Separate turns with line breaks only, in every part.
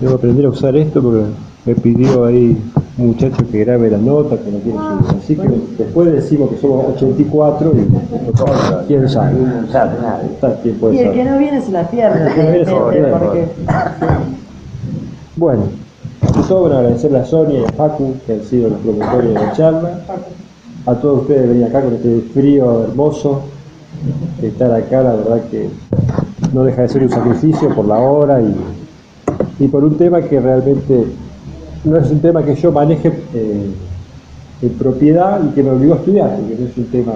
Debo aprender a usar esto porque me pidió ahí un muchacho que grabe la nota, que no quiere subir. Así que después decimos que somos 84 y quién sabe. ¿Quién puede
Y el que
saber?
no viene se la pierde,
El que no viene se la pierde,
porque
Bueno, ante todo, bueno, agradecerle a Sonia y a Facu, que han sido los promotores de la charla. A todos ustedes que venir acá con este frío hermoso. Estar acá, la verdad que no deja de ser un sacrificio por la hora y por un tema que realmente no es un tema que yo maneje en propiedad y que me obligó a estudiar, porque no es un tema.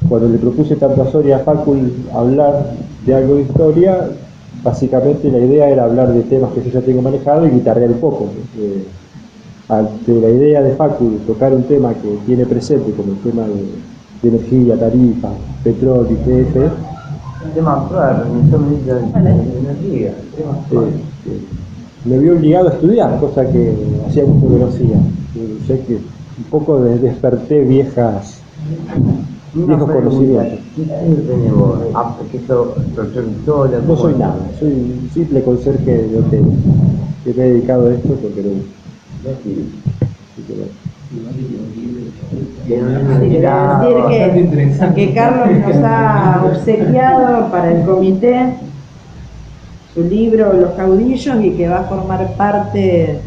Cuando le propuse tanto a Sonia y a Facu hablar de algo de historia, básicamente la idea era hablar de temas que yo ya tengo manejado y guitarrear un poco. Ante la idea de Facu de tocar un tema que tiene presente, como el tema de energía, tarifa, petróleo, YPF,
tema actual, remisión de energía, tema actual.
me vio obligado a estudiar, cosa que hacía mucho que no hacía. Ya que un poco desperté viejos conocimientos.
¿Qué tenés vos? ¿Qué sos profesor de historia?
No soy nada, soy un simple conserje de hotel que me he dedicado a esto porque no.
decir que Carlos nos ha obsequiado para el comité su libro Los Caudillos y que va a formar parte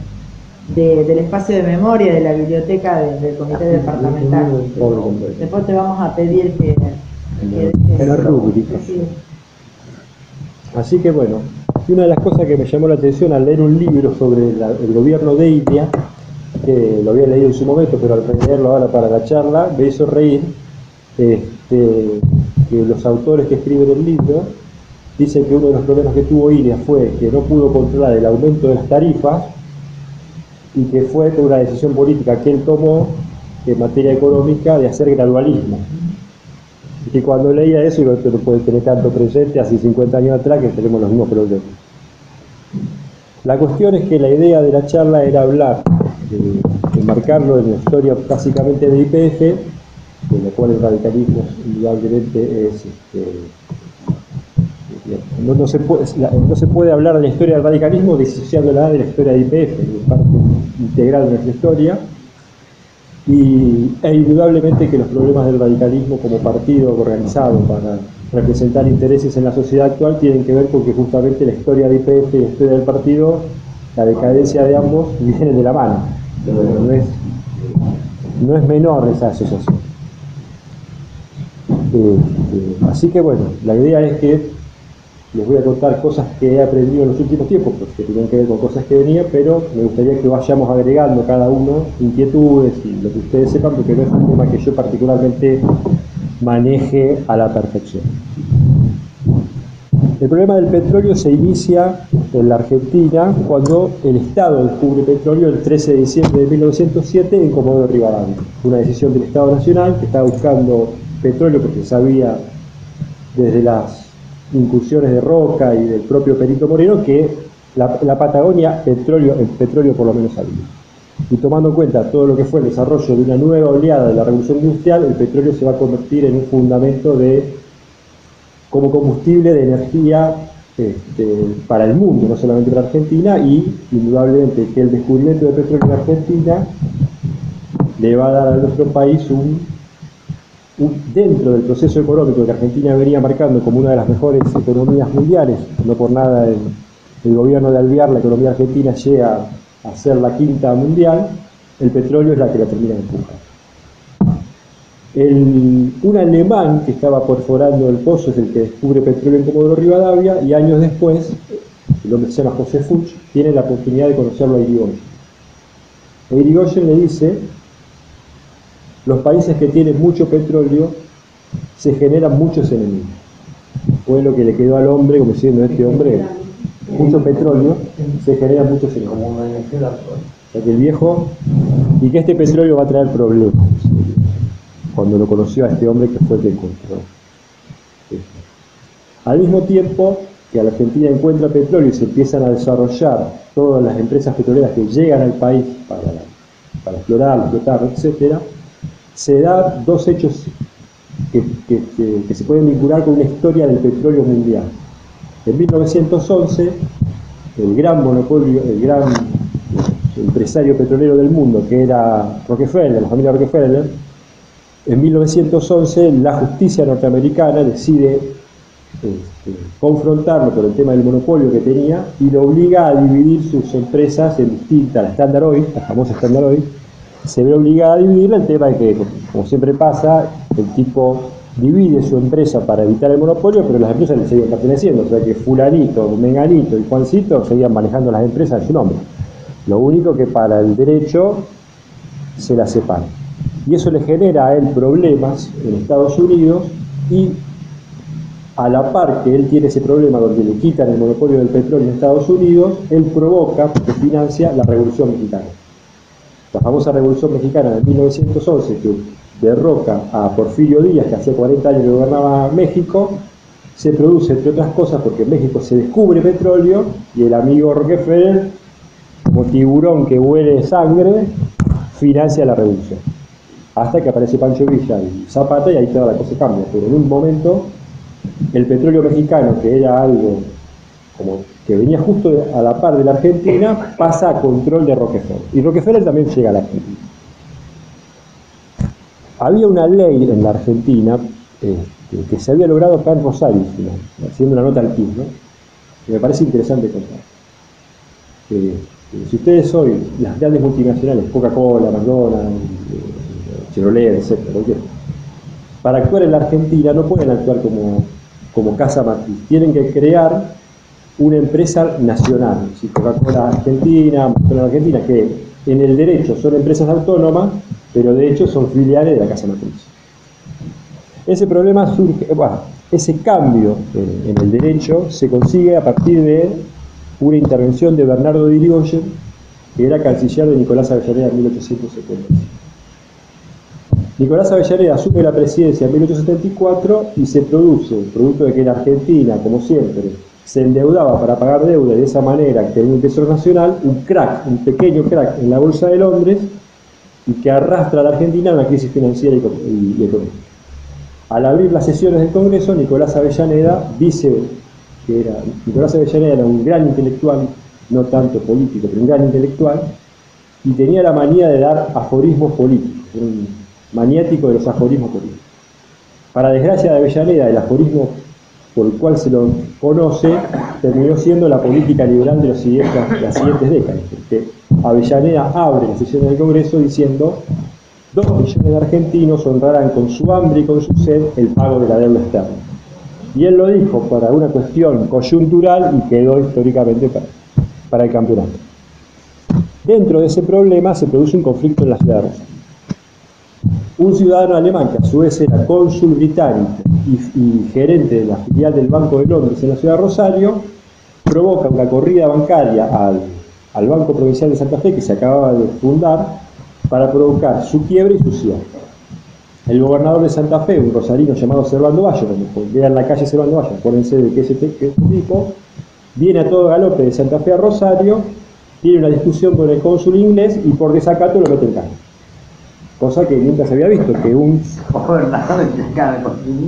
del espacio de memoria de la biblioteca del comité departamental. Después te vamos a pedir que
en la rúbrica.
Sí.
Así que bueno, una de las cosas que me llamó la atención al leer un libro sobre el gobierno de India, que lo había leído en su momento, pero al releerlo ahora para la charla, me hizo reír que los autores que escriben el libro dicen que uno de los problemas que tuvo India fue que no pudo controlar el aumento de las tarifas y que fue por una decisión política que él tomó en materia económica de hacer gradualismo. Y que cuando leía eso, digo, esto no puede tener tanto presente, hace 50 años atrás que tenemos los mismos problemas. La cuestión es que la idea de la charla era hablar, enmarcarlo en la historia básicamente de YPF, de la cual el radicalismo indudablemente es no se puede hablar de la historia del radicalismo disociándola de la historia de YPF, es parte integral de nuestra historia, e indudablemente que los problemas del radicalismo como partido organizado para representar intereses en la sociedad actual tienen que ver con que justamente la historia de YPF y la historia del partido, la decadencia de ambos, vienen de la mano. No es menor esa asociación. Así que bueno, la idea es que les voy a contar cosas que he aprendido en los últimos tiempos, porque tienen que ver con cosas que venía, pero me gustaría que vayamos agregando cada uno inquietudes y lo que ustedes sepan, porque no es un tema que yo particularmente maneje a la perfección. El problema del petróleo se inicia en la Argentina cuando el Estado descubre petróleo el 13 de diciembre de 1907 en Comodoro Rivadavia. Una decisión del Estado Nacional que estaba buscando petróleo porque sabía desde las incursiones de Roca y del propio Perito Moreno que la Patagonia el petróleo por lo menos había. Y tomando en cuenta todo lo que fue el desarrollo de una nueva oleada de la revolución industrial, el petróleo se va a convertir en un fundamento como combustible de energía para el mundo, no solamente para Argentina, y indudablemente que el descubrimiento de petróleo en Argentina le va a dar a nuestro país dentro del proceso económico que Argentina venía marcando como una de las mejores economías mundiales, no por nada el gobierno de Alvear, la economía argentina llega a ser la quinta mundial, el petróleo es la que la termina de empujar. Un alemán que estaba perforando el pozo es el que descubre petróleo en Comodoro Rivadavia y años después, el hombre se llama José Fuchs, tiene la oportunidad de conocerlo a Irigoyen. Irigoyen le dice: los países que tienen mucho petróleo se generan muchos enemigos. Fue lo que le quedó al hombre, como diciendo, este hombre, mucho petróleo, se generan muchos enemigos. O sea que el viejo, y que este petróleo va a traer problemas. Cuando lo conoció a este hombre que fue el que encontró. Al mismo tiempo que la Argentina encuentra petróleo y se empiezan a desarrollar todas las empresas petroleras que llegan al país para explorar, explotar, etc., se dan dos hechos que se pueden vincular con una historia del petróleo mundial. En 1911, el gran monopolio, el gran empresario petrolero del mundo, que era Rockefeller, la familia Rockefeller, en 1911 la justicia norteamericana decide confrontarlo por el tema del monopolio que tenía y lo obliga a dividir sus empresas en distintas, la Standard Oil, la famosa Standard Oil, se ve obligada a dividirla. El tema es que, como siempre pasa, el tipo divide su empresa para evitar el monopolio, pero las empresas le siguen perteneciendo, o sea que fulanito, menganito y Juancito seguían manejando las empresas en su nombre. Lo único que para el derecho se las separa. Y eso le genera a él problemas en Estados Unidos, y a la par que él tiene ese problema donde le quitan el monopolio del petróleo en Estados Unidos, él provoca, porque financia la Revolución Mexicana. La famosa Revolución Mexicana de 1911, que derroca a Porfirio Díaz, que hacía 40 años que gobernaba México, se produce, entre otras cosas, porque en México se descubre petróleo y el amigo Rockefeller, como tiburón que huele sangre, financia la revolución. Hasta que aparece Pancho Villa y Zapata, y ahí toda la cosa cambia. Pero en un momento, el petróleo mexicano, que era algo como que venía justo a la par de la Argentina, pasa a control de Rockefeller. Y Rockefeller también llega a la Argentina. Había una ley en la Argentina que se había logrado acá en Rosario, haciendo una nota al pie, ¿no? Que me parece interesante contar. Si ustedes hoy, las grandes multinacionales, Coca-Cola, McDonald's, Chevrolet, etc., para actuar en la Argentina no pueden actuar como casa matriz, tienen que crear una empresa nacional, si Coca-Cola Argentina, McDonald's Argentina, que en el derecho son empresas autónomas, pero de hecho son filiales de la casa matriz. Ese problema surge, ese cambio en el derecho se consigue a partir de una intervención de Bernardo de Irigoyen, que era canciller de Nicolás Avellaneda en 1875. Nicolás Avellaneda asume la presidencia en 1874 y se produce, producto de que la Argentina, como siempre, se endeudaba para pagar deuda y de esa manera que tenía un tesoro nacional, un pequeño crack en la bolsa de Londres, y que arrastra a la Argentina a una crisis financiera y económica. Al abrir las sesiones del Congreso, Nicolás Avellaneda dice que Nicolás Avellaneda era un gran intelectual, no tanto político, pero un gran intelectual, y tenía la manía de dar aforismos políticos, era un maniático de los aforismos políticos. Para desgracia de Avellaneda, el aforismo por el cual se lo conoce terminó siendo la política liberal de las siguientes décadas, porque Avellaneda abre las sesiones del Congreso diciendo: 2 millones de argentinos honrarán con su hambre y con su sed el pago de la deuda externa. Y él lo dijo para una cuestión coyuntural y quedó históricamente para el campeonato. Dentro de ese problema se produce un conflicto en la ciudad de Rosario. Un ciudadano alemán, que a su vez era cónsul británico y gerente de la filial del Banco de Londres en la ciudad de Rosario, provoca una corrida bancaria al Banco Provincial de Santa Fe, que se acababa de fundar, para provocar su quiebre y su cierre. El gobernador de Santa Fe, un rosarino llamado Servando Bayo, como vean la calle Servando Bayo, acuérdense de que ese tipo, viene a todo galope de Santa Fe a Rosario, tiene una discusión con el cónsul inglés y por desacato lo mete en cana. Cosa que nunca se había visto, que un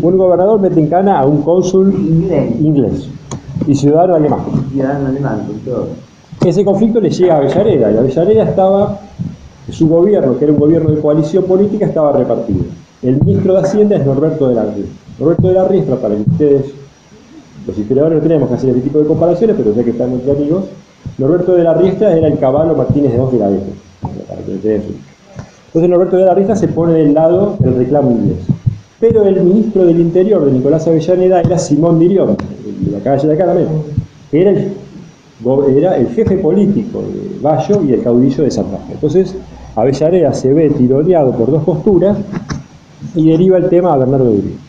gobernador mete en cana a un cónsul inglés y ciudadano alemán. Ese conflicto le llega a Avellaneda, y Avellaneda estaba, su gobierno, que era un gobierno de coalición política, estaba repartido. El ministro de Hacienda es Norberto de la Riestra. Norberto de la Riestra, para que ustedes, los historiadores, no tenemos que hacer este tipo de comparaciones, pero ya que están entre amigos, Norberto de la Riestra era el Caballo Martínez de Oz de la época, para que ustedes. Entonces Norberto de la Riestra se pone del lado del reclamo inglés. Pero el ministro del Interior de Nicolás Avellaneda era Simón Dirión, de la calle de acá también, que era el jefe político de Bayo y el caudillo de Santa Fe. Entonces Avellaneda se ve tironeado por dos posturas y deriva el tema a Bernardo de Irigoyen.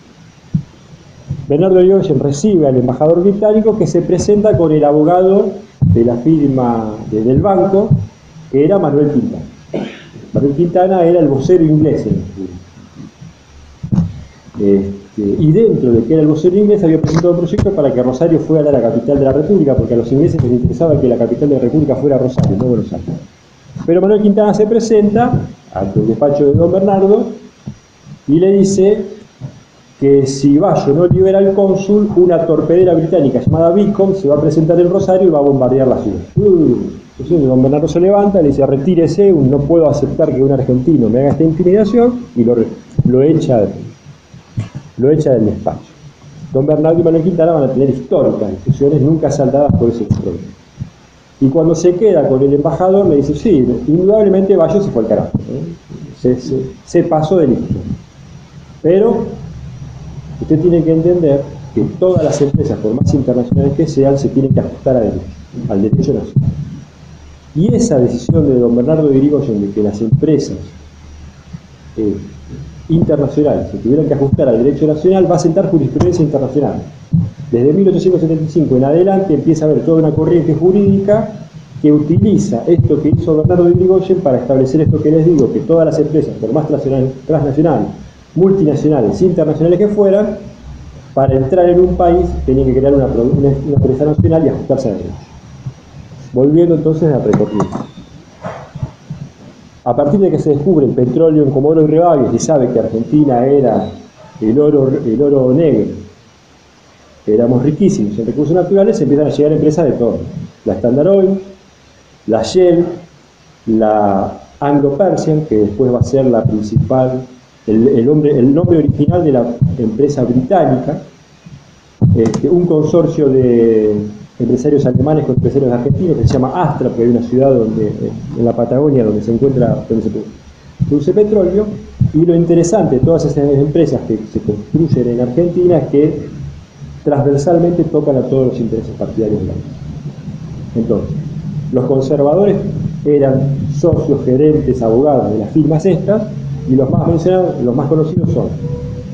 Bernardo de Irigoyen recibe al embajador británico, que se presenta con el abogado de la firma del banco, que era Manuel Quintana. Manuel Quintana era el vocero inglés en el y dentro de que era el vocero inglés había presentado un proyecto para que Rosario fuera la capital de la República, porque a los ingleses les interesaba que la capital de la República fuera Rosario, no Buenos Aires. Pero Manuel Quintana se presenta ante el despacho de don Bernardo y le dice: que si Bayo no libera al cónsul, una torpedera británica llamada Beacon se va a presentar en Rosario y va a bombardear la ciudad. Entonces don Bernardo se levanta, le dice: retírese, no puedo aceptar que un argentino me haga esta intimidación, y lo echa del despacho. Don Bernardo y Manuel Quintana van a tener históricas discusiones, nunca saldadas por ese problema. Y cuando se queda con el embajador, le dice: sí, indudablemente Bayo se fue al carajo, se pasó de listo. Pero usted tiene que entender que todas las empresas, por más internacionales que sean, se tienen que ajustar al derecho nacional. Y esa decisión de don Bernardo de Irigoyen de que las empresas internacionales se tuvieran que ajustar al derecho nacional va a sentar jurisprudencia internacional. Desde 1875 en adelante empieza a haber toda una corriente jurídica que utiliza esto que hizo Bernardo de Irigoyen para establecer esto que les digo, que todas las empresas, por más transnacionales, multinacionales, internacionales que fueran, para entrar en un país tenían que crear una empresa nacional y ajustarse a derechos. Volviendo entonces a recorrido. A partir de que se descubre el petróleo en Comodoro y Rivadavia, y se sabe que Argentina era el oro negro, éramos riquísimos en recursos naturales, se empiezan a llegar empresas de todo. La Standard Oil, la Shell, la Anglo-Persian, que después va a ser la principal, el nombre original de la empresa británica, un consorcio de empresarios alemanes con empresarios argentinos que se llama Astra, porque hay una ciudad en la Patagonia donde se produce petróleo. Y lo interesante de todas esas empresas que se construyen en Argentina es que transversalmente tocan a todos los intereses partidarios del país. Entonces, los conservadores eran socios, gerentes, abogados de las firmas estas, y los más mencionados, los más conocidos son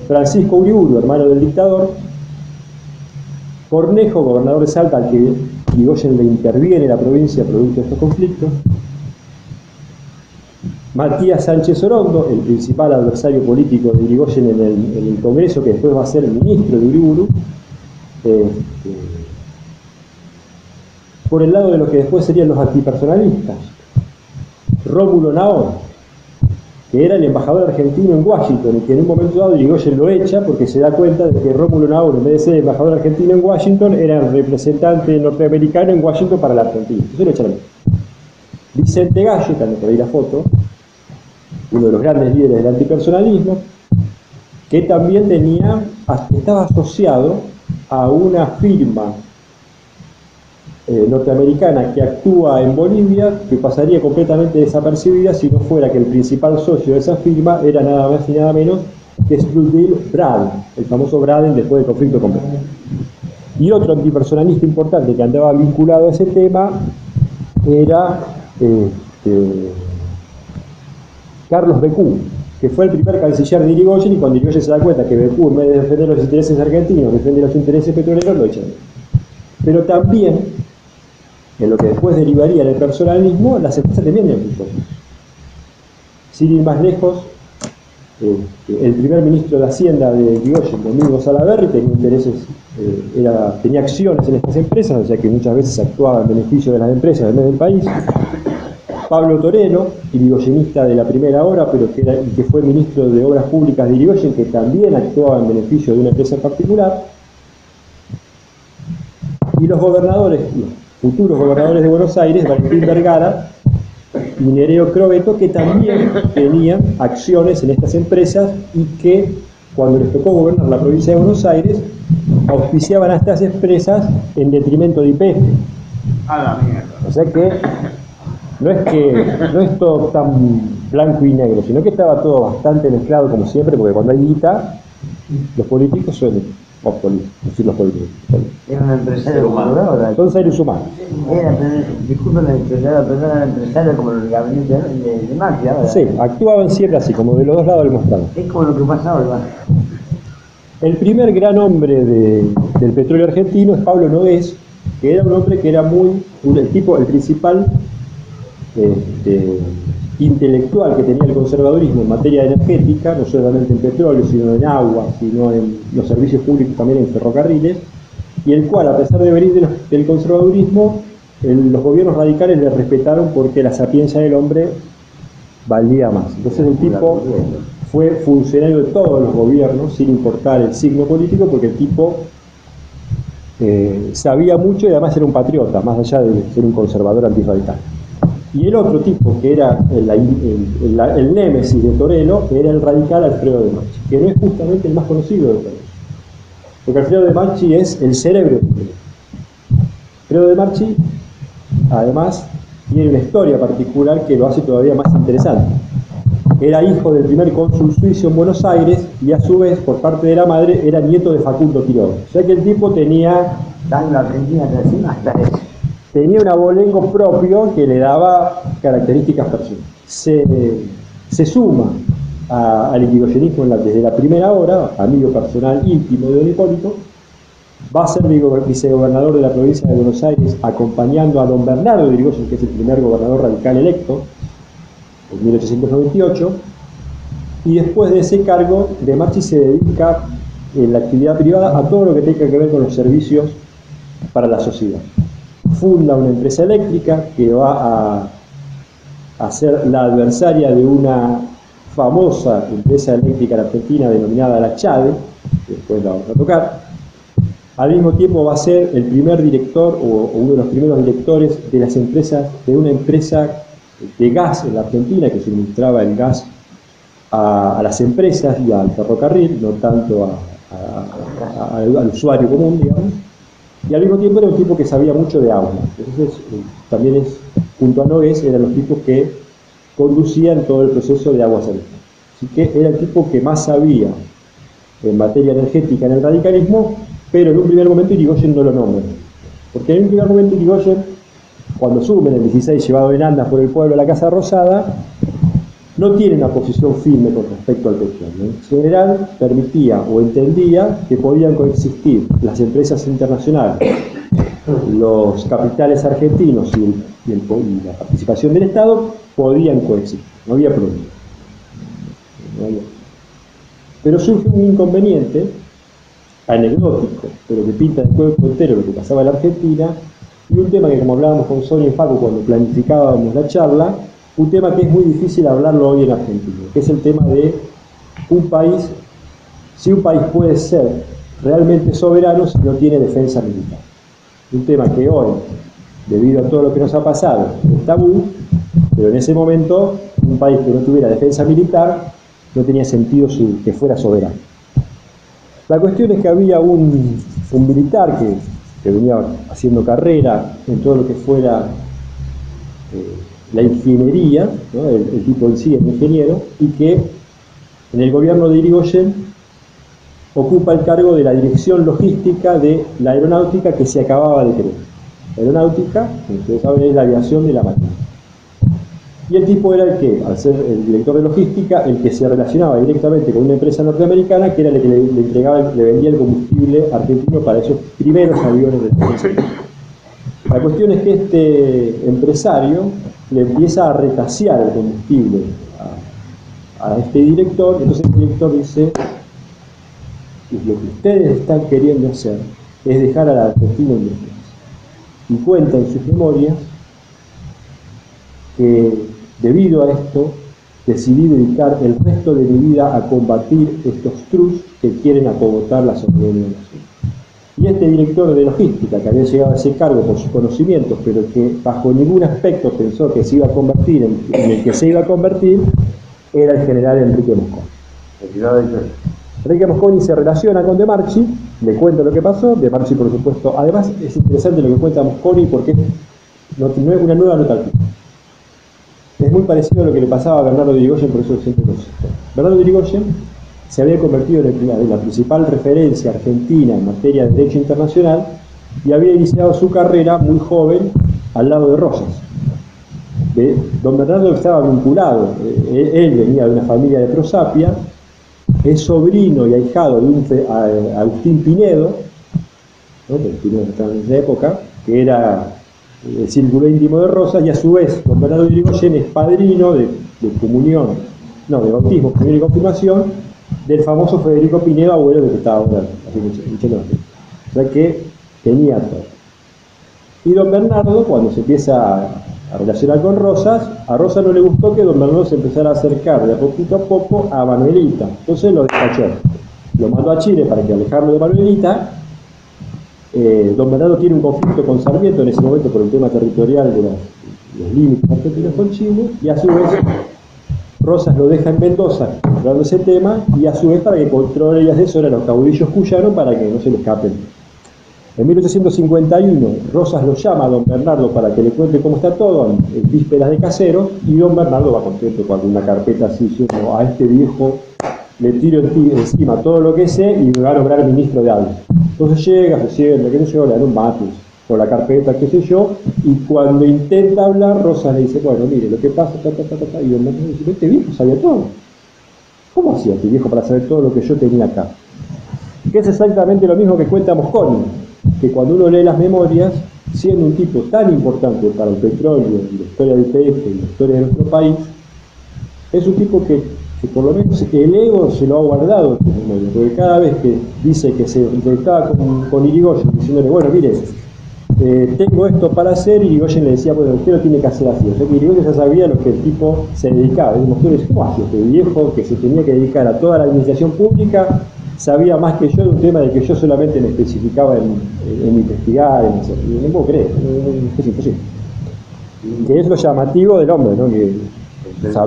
Francisco Uriburu, hermano del dictador; Cornejo, gobernador de Salta, al que Irigoyen le interviene en la provincia producto de estos conflictos; Matías Sánchez Orondo, el principal adversario político de Irigoyen en el Congreso, que después va a ser ministro de Uriburu; por el lado de lo que después serían los antipersonalistas, Rómulo Naón, que era el embajador argentino en Washington, y que en un momento dado Irigoyen lo echa porque se da cuenta de que Rómulo Naón, en vez de ser embajador argentino en Washington, era el representante norteamericano en Washington para la Argentina. Entonces lo echaron. Vicente Gallo, también por ahí la foto, uno de los grandes líderes del antipersonalismo, que también estaba asociado a una firma norteamericana que actúa en Bolivia, que pasaría completamente desapercibida si no fuera que el principal socio de esa firma era nada más y nada menos que Sludil Braden, el famoso Braden después del conflicto con Braden. Y otro antipersonalista importante que andaba vinculado a ese tema era Carlos Becú, que fue el primer canciller de Irigoyen, y cuando Irigoyen se da cuenta que Becú, en vez de defender los intereses argentinos, defiende los intereses petroleros, lo echan. Pero también, en lo que después derivaría en el personalismo, las empresas también eran muy fuertes. Sin ir más lejos, el primer ministro de Hacienda de Irigoyen, Domingo Salaverry, tenía acciones en estas empresas, o sea que muchas veces actuaba en beneficio de las empresas en vez del país. Pablo Toreno, irigoyenista de la primera hora, pero que fue ministro de Obras Públicas de Irigoyen, que también actuaba en beneficio de una empresa en particular. Y los gobernadores, los futuros gobernadores de Buenos Aires, Valentín Vergara y Nereo Crobeto, que también tenían acciones en estas empresas y que, cuando les tocó gobernar la provincia de Buenos Aires, auspiciaban a estas empresas en detrimento de YPF.
A la mierda.
O sea que no es todo tan blanco y negro, sino que estaba todo bastante mezclado como siempre, porque cuando hay guita, los políticos suelen... los políticos.
Era un empresario humano.
Son seres humanos.
Disculpen, era empresario como el gabinete de Macri, ¿verdad?
Sí, actuaban siempre así, como de los dos lados del mostrador.
Es como lo que pasaba, ¿verdad?
El primer gran hombre del petróleo argentino es Pablo Nogués, que era un hombre que era el principal intelectual que tenía el conservadurismo en materia energética, no solamente en petróleo, sino en agua, sino en los servicios públicos, también en ferrocarriles, y el cual, a pesar de venir del conservadurismo, los gobiernos radicales le respetaron porque la sapiencia del hombre valía más. Entonces el tipo fue funcionario de todos los gobiernos, sin importar el signo político, porque el tipo sabía mucho y además era un patriota, más allá de ser un conservador antirradical. Y el otro tipo, que era el némesis de Torello, era el radical Alfredo de Marchi, que no es justamente el más conocido de todos. Porque Alfredo de Marchi es el cerebro de Torello. Alfredo de Marchi, además, tiene una historia particular que lo hace todavía más interesante. Era hijo del primer cónsul suizo en Buenos Aires y a su vez, por parte de la madre, era nieto de Facundo Quiroga. O sea que el tipo tenía un abolengo propio que le daba características personales. Se suma al irigoyenismo desde la primera hora, amigo personal íntimo de Don Hipólito. Va a ser vicegobernador de la provincia de Buenos Aires, acompañando a don Bernardo de Irigoyen, que es el primer gobernador radical electo, en 1898, y después de ese cargo, de Marchi se dedica en la actividad privada a todo lo que tenga que ver con los servicios para la sociedad. Funda una empresa eléctrica que va a ser la adversaria de una famosa empresa eléctrica en Argentina denominada la Chade, que después la vamos a tocar. Al mismo tiempo va a ser el primer director o uno de los primeros directores de las empresas, de una empresa de gas en la Argentina que suministraba el gas a las empresas y al ferrocarril, no tanto al usuario común, digamos. Y al mismo tiempo era un tipo que sabía mucho de agua. Entonces también junto a Nogués, eran los tipos que conducían todo el proceso de aguas eléctricas. Así que era el tipo que más sabía en materia energética en el radicalismo, pero en un primer momento Irigoyen no lo nombra. Porque en un primer momento Irigoyen, cuando sube en el 16 llevado en andas por el pueblo a la Casa Rosada, no tiene una posición firme con respecto al petróleo. En general, permitía o entendía que podían coexistir las empresas internacionales, los capitales argentinos y la participación del Estado, podían coexistir, no había problema. Pero surge un inconveniente anecdótico, pero que pinta de cuerpo entero lo que pasaba en la Argentina, y un tema que, como hablábamos con Sonia y Facu cuando planificábamos la charla, un tema que es muy difícil hablarlo hoy en Argentina, que es el tema de un país, si un país puede ser realmente soberano si no tiene defensa militar. Un tema que hoy, debido a todo lo que nos ha pasado, es tabú, pero en ese momento un país que no tuviera defensa militar no tenía sentido que fuera soberano. La cuestión es que había un militar que venía haciendo carrera en todo lo que fuera la ingeniería, ¿no? el tipo en sí es ingeniero, y que en el gobierno de Irigoyen ocupa el cargo de la dirección logística de la aeronáutica que se acababa de crear. La aeronáutica, como ustedes saben, es la aviación de la Marina. Y el tipo era el que, al ser el director de logística, el que se relacionaba directamente con una empresa norteamericana, que era el que le vendía el combustible argentino para esos primeros aviones de defensa. La cuestión es que este empresario le empieza a retasear el combustible a este director, entonces el director dice: lo que ustedes están queriendo hacer es dejar a la Argentina en defensa. Y cuenta en sus memorias que debido a esto decidí dedicar el resto de mi vida a combatir estos trus que quieren acogotar la soberanía nacional. Y este director de logística, que había llegado a ese cargo por sus conocimientos, pero que bajo ningún aspecto pensó que se iba a convertir en el que se iba a convertir, era el general Enrique Mosconi. Enrique Mosconi se relaciona con De Marchi, le cuenta lo que pasó. De Marchi, por supuesto, además es interesante lo que cuenta Mosconi porque no es una nueva nota al tipo. Es muy parecido a lo que le pasaba a Bernardo de Irigoyen, por eso siempre lo cito. Bernardo de Irigoyen se había convertido en la principal referencia argentina en materia de derecho internacional y había iniciado su carrera muy joven al lado de Rosas. Don Bernardo estaba vinculado, él venía de una familia de Prosapia, es sobrino y ahijado de Agustín Pinedo, ¿no? El Pinedo estaba en esa época, que era el círculo íntimo de Rosas, y a su vez don Bernardo de Irigoyen es padrino de bautismo, comunión y confirmación del famoso Federico Pinedo, abuelo del que estaba hablando hace mucho tiempo. O sea que tenía todo. Y don Bernardo, cuando se empieza a a relacionar con Rosas. A Rosas no le gustó que don Bernardo se empezara a acercar de a poco a Manuelita, entonces lo despachó, lo mandó a Chile para que alejarlo de Manuelita. Don Bernardo tiene un conflicto con Sarmiento en ese momento por el tema territorial de los límites argentinos con Chile, y a su vez Rosas lo deja en Mendoza controlando ese tema, y a su vez para que controle y asesore a los caudillos cuyanos para que no se le escapen. En 1851 Rosas lo llama a don Bernardo para que le cuente cómo está todo en vísperas de Caseros, y don Bernardo va contento con una carpeta así diciendo: a este viejo le tiro encima todo lo que sé y me va a nombrar ministro de algo. Entonces llega, se sienta, qué sé yo, le dan un mate por la carpeta, qué sé yo, y cuando intenta hablar, Rosas le dice: bueno, mire, lo que pasa, y don Bernardo dice: este viejo sabía todo. ¿Cómo hacía este viejo para saber todo lo que yo tenía acá? Que es exactamente lo mismo que cuenta Mosconi, que cuando uno lee las memorias, siendo un tipo tan importante para el petróleo, y la historia del PF y la historia de nuestro país, es un tipo que por lo menos el ego se lo ha guardado en sus memorias, porque cada vez que dice que se entrevistaba con Irigoyen, diciéndole: bueno, mire, tengo esto para hacer, Irigoyen le decía: bueno, usted lo tiene que hacer así. O sea que Irigoyen ya sabía lo que el tipo se dedicaba. Y Mosconi: ¿cómo hacía este viejo que se tenía que dedicar a toda la administración pública? Sabía más que yo de un tema de que yo solamente me especificaba en investigar, en hacer. No puedo creer, es imposible. Que es lo llamativo del hombre, ¿no? Que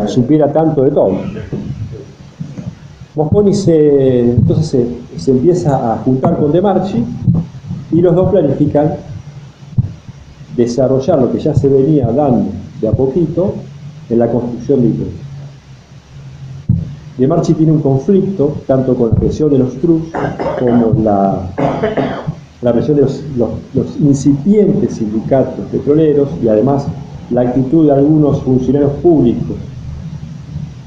supiera tanto de todo. Mosconi entonces se empieza a juntar con De Marchi, y los dos planifican desarrollar lo que ya se venía dando de a poquito en la construcción de IPF. De Marchi tiene un conflicto tanto con la presión de los trus como la presión de los incipientes sindicatos petroleros, y además la actitud de algunos funcionarios públicos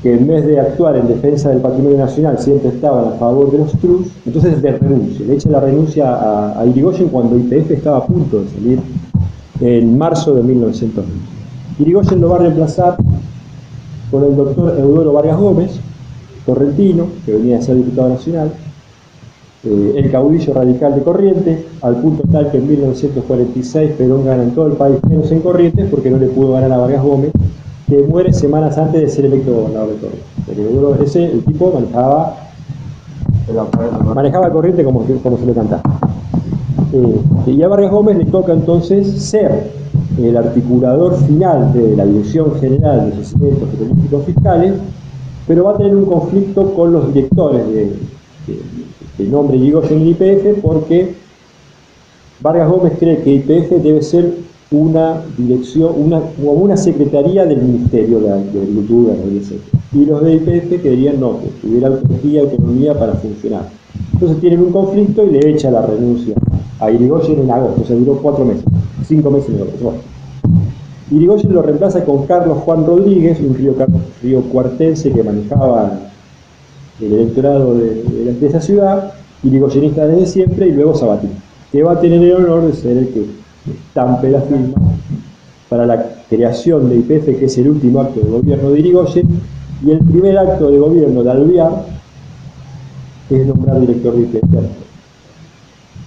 que en vez de actuar en defensa del patrimonio nacional siempre estaban a favor de los trus. Entonces le echa la renuncia a Irigoyen cuando YPF estaba a punto de salir en marzo de 1920. Irigoyen lo va a reemplazar con el doctor Eudoro Vargas Gómez, correntino, que venía a ser diputado nacional, el caudillo radical de Corrientes, al punto tal que en 1946 Perón gana en todo el país menos en Corrientes porque no le pudo ganar a Vargas Gómez, que muere semanas antes de ser electo gobernador de Corrientes. El tipo manejaba Corrientes como se le cantaba. Y a Vargas Gómez le toca entonces ser el articulador final de la Dirección General de Yacimientos Petrolíferos Fiscales, pero va a tener un conflicto con los directores de nombre Irigoyen y YPF, porque Vargas Gómez cree que YPF debe ser una dirección, una secretaría del Ministerio de Agricultura, etc. Y los de YPF querían no, que tuviera autonomía para funcionar. Entonces tienen un conflicto y le echa la renuncia a Irigoyen en agosto, o sea, duró 4 meses, 5 meses en agosto. Irigoyen lo reemplaza con Carlos Juan Rodríguez, un riocuartense que manejaba el electorado de esa ciudad, irigoyenista desde siempre, y luego Sabatini, que va a tener el honor de ser el que estampe la firma para la creación de YPF, que es el último acto de gobierno de Irigoyen, y el primer acto de gobierno de Alvear es nombrar director de YPF,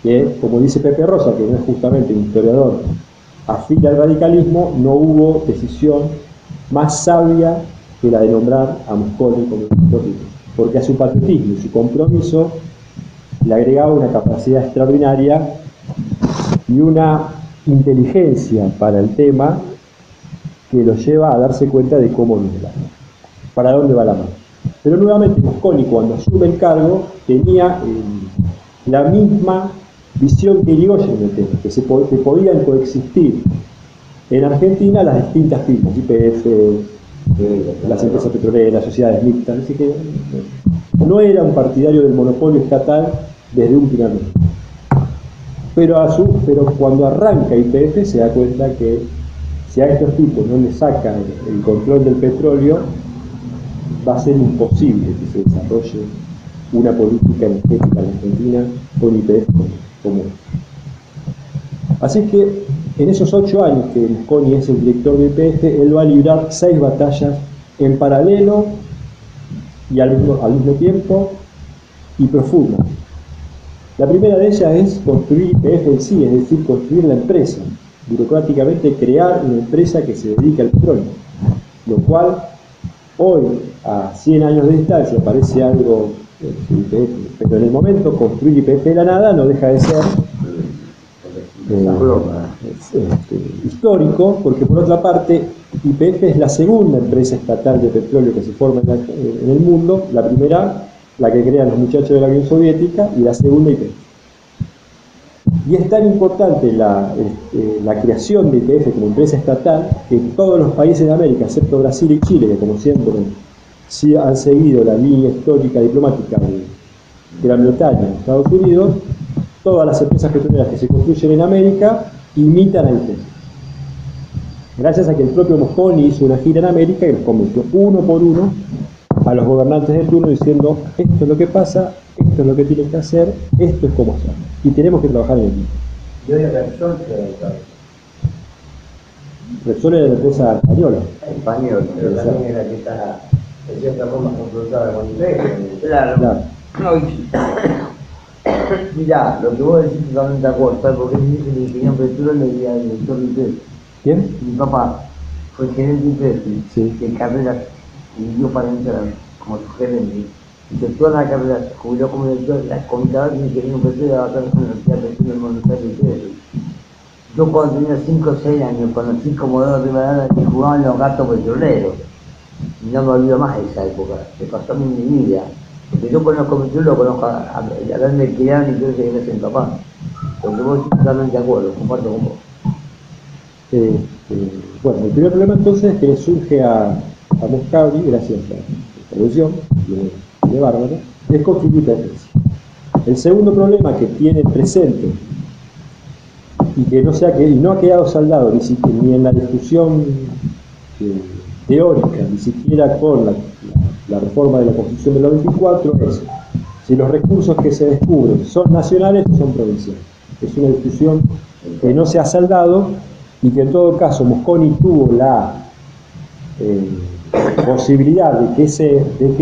que, como dice Pepe Rosa, que no es justamente un historiador afín al radicalismo, no hubo decisión más sabia que la de nombrar a Mosconi como director de YPF, porque a su patriotismo y su compromiso le agregaba una capacidad extraordinaria y una inteligencia para el tema que lo lleva a darse cuenta de cómo para dónde va la mano. Pero nuevamente Mosconi, cuando asume el cargo, tenía la misma visión que Irigoyen del tema, que podían coexistir en Argentina las distintas firmas, YPF, las empresas petroleras, las sociedades mixtas, así que no era un partidario del monopolio estatal desde un primer momento. Pero cuando arranca YPF se da cuenta que si a estos tipos no les sacan el control del petróleo, va a ser imposible que se desarrolle una política energética en Argentina con YPF común. Así que en esos 8 años que Mosconi es el director de YPF, él va a librar 6 batallas en paralelo y al mismo tiempo y profundas. La primera de ellas es construir YPF en sí, es decir, construir la empresa. burocráticamente crear una empresa que se dedique al petróleo, lo cual hoy, a 100 años de distancia, parece algo YPF, pero en el momento construir YPF de la nada no deja de ser histórico, porque por otra parte YPF es la segunda empresa estatal de petróleo que se forma en el mundo, la primera la que crean los muchachos de la Unión Soviética y la segunda YPF. Y es tan importante la creación de YPF como empresa estatal que todos los países de América, excepto Brasil y Chile, que como siempre sí han seguido la línea histórica diplomática de Gran Bretaña y Estados Unidos, todas las empresas petroleras que se construyen en América imitan a YPF. Gracias a que el propio Mosconi hizo una gira en América y los convenció uno por uno a los gobernantes de turno diciendo: esto es lo que pasa, esto es lo que tienen que hacer, esto es como hacer, y tenemos que trabajar en equipo.
Y hoy Repsol
Repsol era la empresa española.
español, pero también es la que está de cierta forma confrontada con IPF. Claro. Mirá, lo que vos decís totalmente de acuerdo, ¿sabes por qué me dice el ingeniero petróleo y el director de IPF?
¿Quién?
Mi papá fue gerente de IPF,
Sí.
de carreras, y dio para entrar como su gerente. Hizo toda la carrera, se jubiló como director, la comitadora de ingeniero petróleo de la Universidad de Petróleo Monumental de IPF. Yo cuando tenía 5 o 6 años conocí como dos Rivadavia que jugaban los gatos petroleros. Y no me olvido más de esa época, que pasó en mi vida. Porque yo conozco petróleo, lo conozco a verme criar y creo que es mi papá. Porque vos estás totalmente de acuerdo, comparto con vos.
Bueno, el primer problema entonces es que le surge a Mosconi, gracias a la revolución de Bárbaro, es construir YPF. El segundo problema que tiene presente y que no ha quedado saldado ni en la discusión teórica, ni siquiera con la reforma de la Constitución del 94, es si los recursos que se descubren son nacionales o son provinciales. Es una discusión que no se ha saldado y que en todo caso Mosconi tuvo la posibilidad de que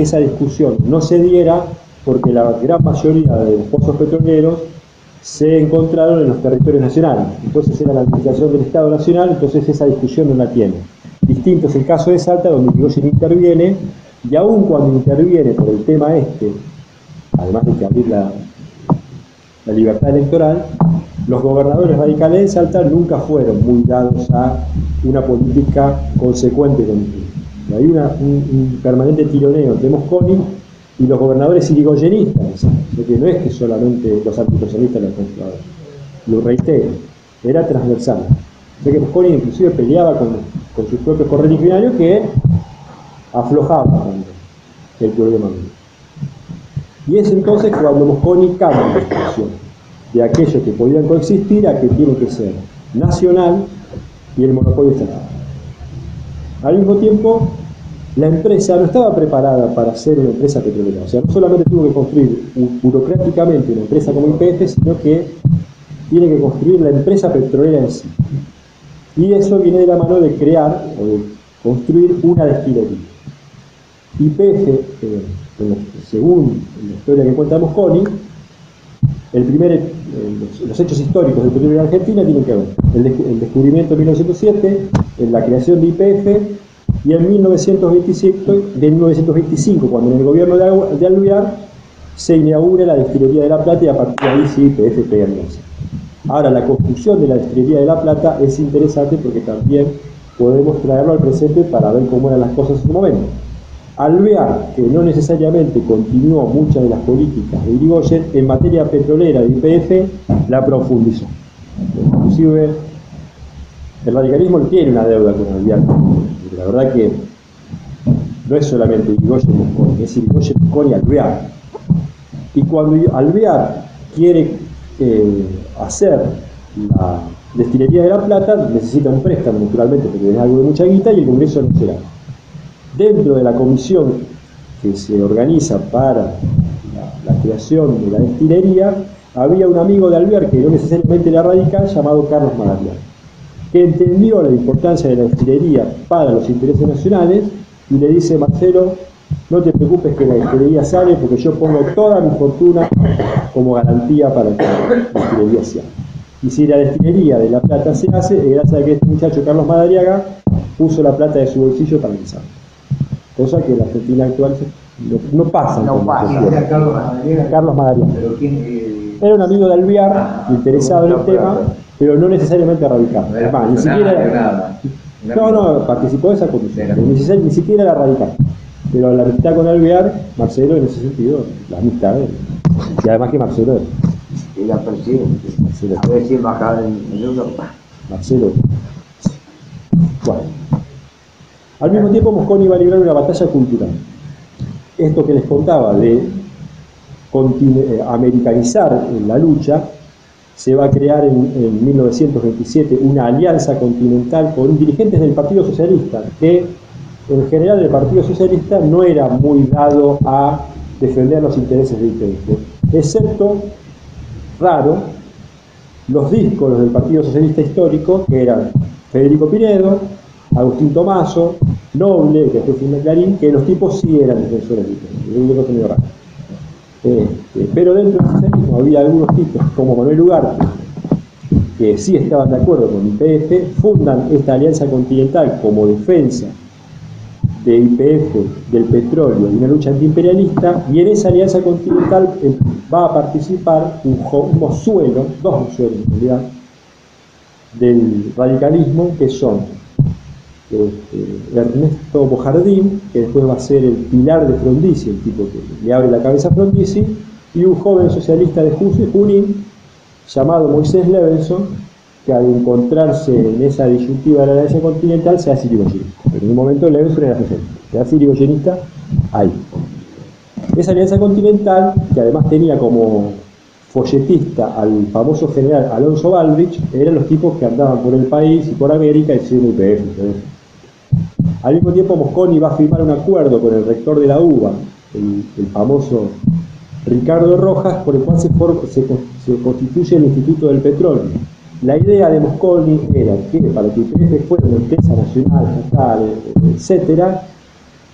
esa discusión no se diera, porque la gran mayoría de los pozos petroleros se encontraron en los territorios nacionales. Entonces era la administración del Estado Nacional, entonces esa discusión no la tiene. Distinto es el caso de Salta, donde Irigoyen interviene, y aun cuando interviene por el tema además de que abrir la libertad electoral, los gobernadores radicales de Salta nunca fueron muy dados a una política consecuente con el. Hay un permanente tironeo entre Mosconi y los gobernadores irigoyenistas, porque no es que solamente los antipersonalistas los controlaban, lo reitero, era transversal. O sea que Mosconi inclusive peleaba con sus propios correligionarios que aflojaban el problema. Y es entonces cuando Mosconi cambia la situación de aquellos que podían coexistir a que tiene que ser nacional y el monopolio estatal. Al mismo tiempo, la empresa no estaba preparada para ser una empresa petrolera. O sea, no solamente tuvo que construir burocráticamente una empresa como YPF, sino que tiene que construir la empresa petrolera en sí. Y eso viene de la mano de crear o de construir una destilería. YPF, según la historia que cuenta Mosconi, los hechos históricos del petróleo en Argentina tienen que ver el descubrimiento en 1907, en la creación de YPF, y en 1925, cuando en el gobierno de Alvear se inaugura la destilería de La Plata, y a partir de ahí sí YPF pega el negocio. Ahora, la construcción de la destilería de La Plata es interesante porque también podemos traerlo al presente para ver cómo eran las cosas en su momento. Alvear, que no necesariamente continuó muchas de las políticas de Irigoyen, en materia petrolera de YPF la profundizó. Inclusive el radicalismo tiene una deuda con Alvear. La verdad que no es solamente Irigoyen Mosconi, es Irigoyen Mosconi Alvear. Y cuando Alvear quiere hacer la destilería de La Plata, necesita un préstamo, naturalmente, porque es algo de mucha guita, y el Congreso no se da. Dentro de la comisión que se organiza para la creación de la destilería, había un amigo de Alvear, que no necesariamente era radical, llamado Carlos Magallán, que entendió la importancia de la destilería para los intereses nacionales y le dice: Marcelo, no te preocupes que la destilería sale, porque yo pongo toda mi fortuna como garantía para que la destilería sea. Y si la destilería de La Plata se hace, es gracias a que este muchacho Carlos Madariaga puso la plata de su bolsillo para empezar. Cosa que en la Argentina actual no pasa.
No pasa.
Era Carlos Madariaga.
Carlos Madariaga.
Pero quién,
Era un amigo de Alvear, interesado en el tema, pero no necesariamente radical.
no era
Es más, ni siquiera
nada.
no, participó de esa comisión. Ni siquiera era radical. Pero la amistad con Alvear, Marcelo en ese sentido, la amistad, y además que Marcelo,
Y la presidente.
Marcelo,
A ver si embajada en Europa.
Marcelo. Bueno. Al mismo tiempo Mosconi va a librar una batalla cultural. Esto que les contaba de americanizar la lucha, se va a crear en 1927 una alianza continental con dirigentes del Partido Socialista, que en general el Partido Socialista no era muy dado a defender los intereses de YPF, excepto, raro, los díscolos del Partido Socialista histórico, que eran Federico Pinedo, Agustín Tomaso, Noble, que fue fundador de Clarín, que los tipos sí eran defensores de YPF, pero dentro del socialismo había algunos tipos, como Manuel Ugarte, que sí estaban de acuerdo con YPF, fundan esta alianza continental como defensa de YPF, del petróleo y una lucha antiimperialista, y en esa alianza continental va a participar dos mozuelos en realidad, del radicalismo, que son Ernesto Bojardín, que después va a ser el pilar de Frondizi, el tipo que le abre la cabeza a Frondizi, y un joven socialista de Junín llamado Moisés Levenson, que al encontrarse en esa disyuntiva de la alianza continental se hace irigoyenista. Pero en un momento Levenson era socialista, se hace irigoyenista ahí. Esa alianza continental, que además tenía como folletista al famoso general Alonso Baldrich, eran los tipos que andaban por el país y por América diciendo YPF. Al mismo tiempo Mosconi va a firmar un acuerdo con el rector de la UBA, el famoso Ricardo Rojas, por el cual se constituye el Instituto del Petróleo. La idea de Mosconi era que para que YPF fuera una empresa nacional, estatal, etcétera,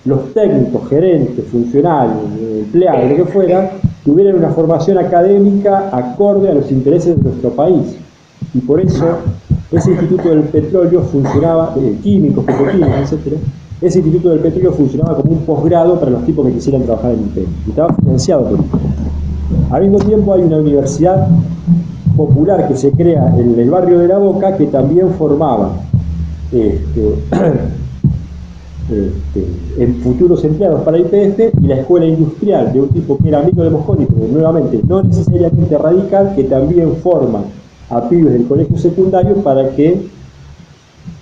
los técnicos, gerentes, funcionarios, empleados, lo que fuera, tuvieran una formación académica acorde a los intereses de nuestro país. Y por eso ese Instituto del Petróleo funcionaba, químicos, petroquímicos, etcétera. Ese Instituto del Petróleo funcionaba como un posgrado para los tipos que quisieran trabajar en YPF. Y estaba financiado por YPF. Al mismo tiempo hay una universidad popular que se crea en el barrio de La Boca, que también formaba en futuros empleados para YPF, y la escuela industrial de un tipo que era amigo de Mosconi, pero nuevamente no necesariamente radical, que también forma a pibes del colegio secundario para que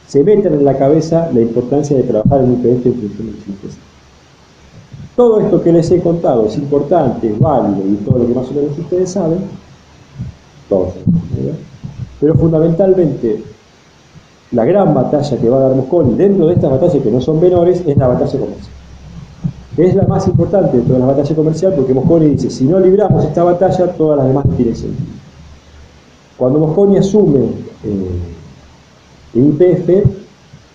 se metan en la cabeza la importancia de trabajar en YPF en función de los intereses. Todo esto que les he contado es importante, es válido, y todo lo que más o menos ustedes saben, todos, pero fundamentalmente la gran batalla que va a dar Mosconi dentro de estas batallas, que no son menores, es la batalla comercial. Es la más importante de todas las batallas comerciales, porque Mosconi dice, si no libramos esta batalla, todas las demás no tienen sentido. Cuando Mosconi asume YPF,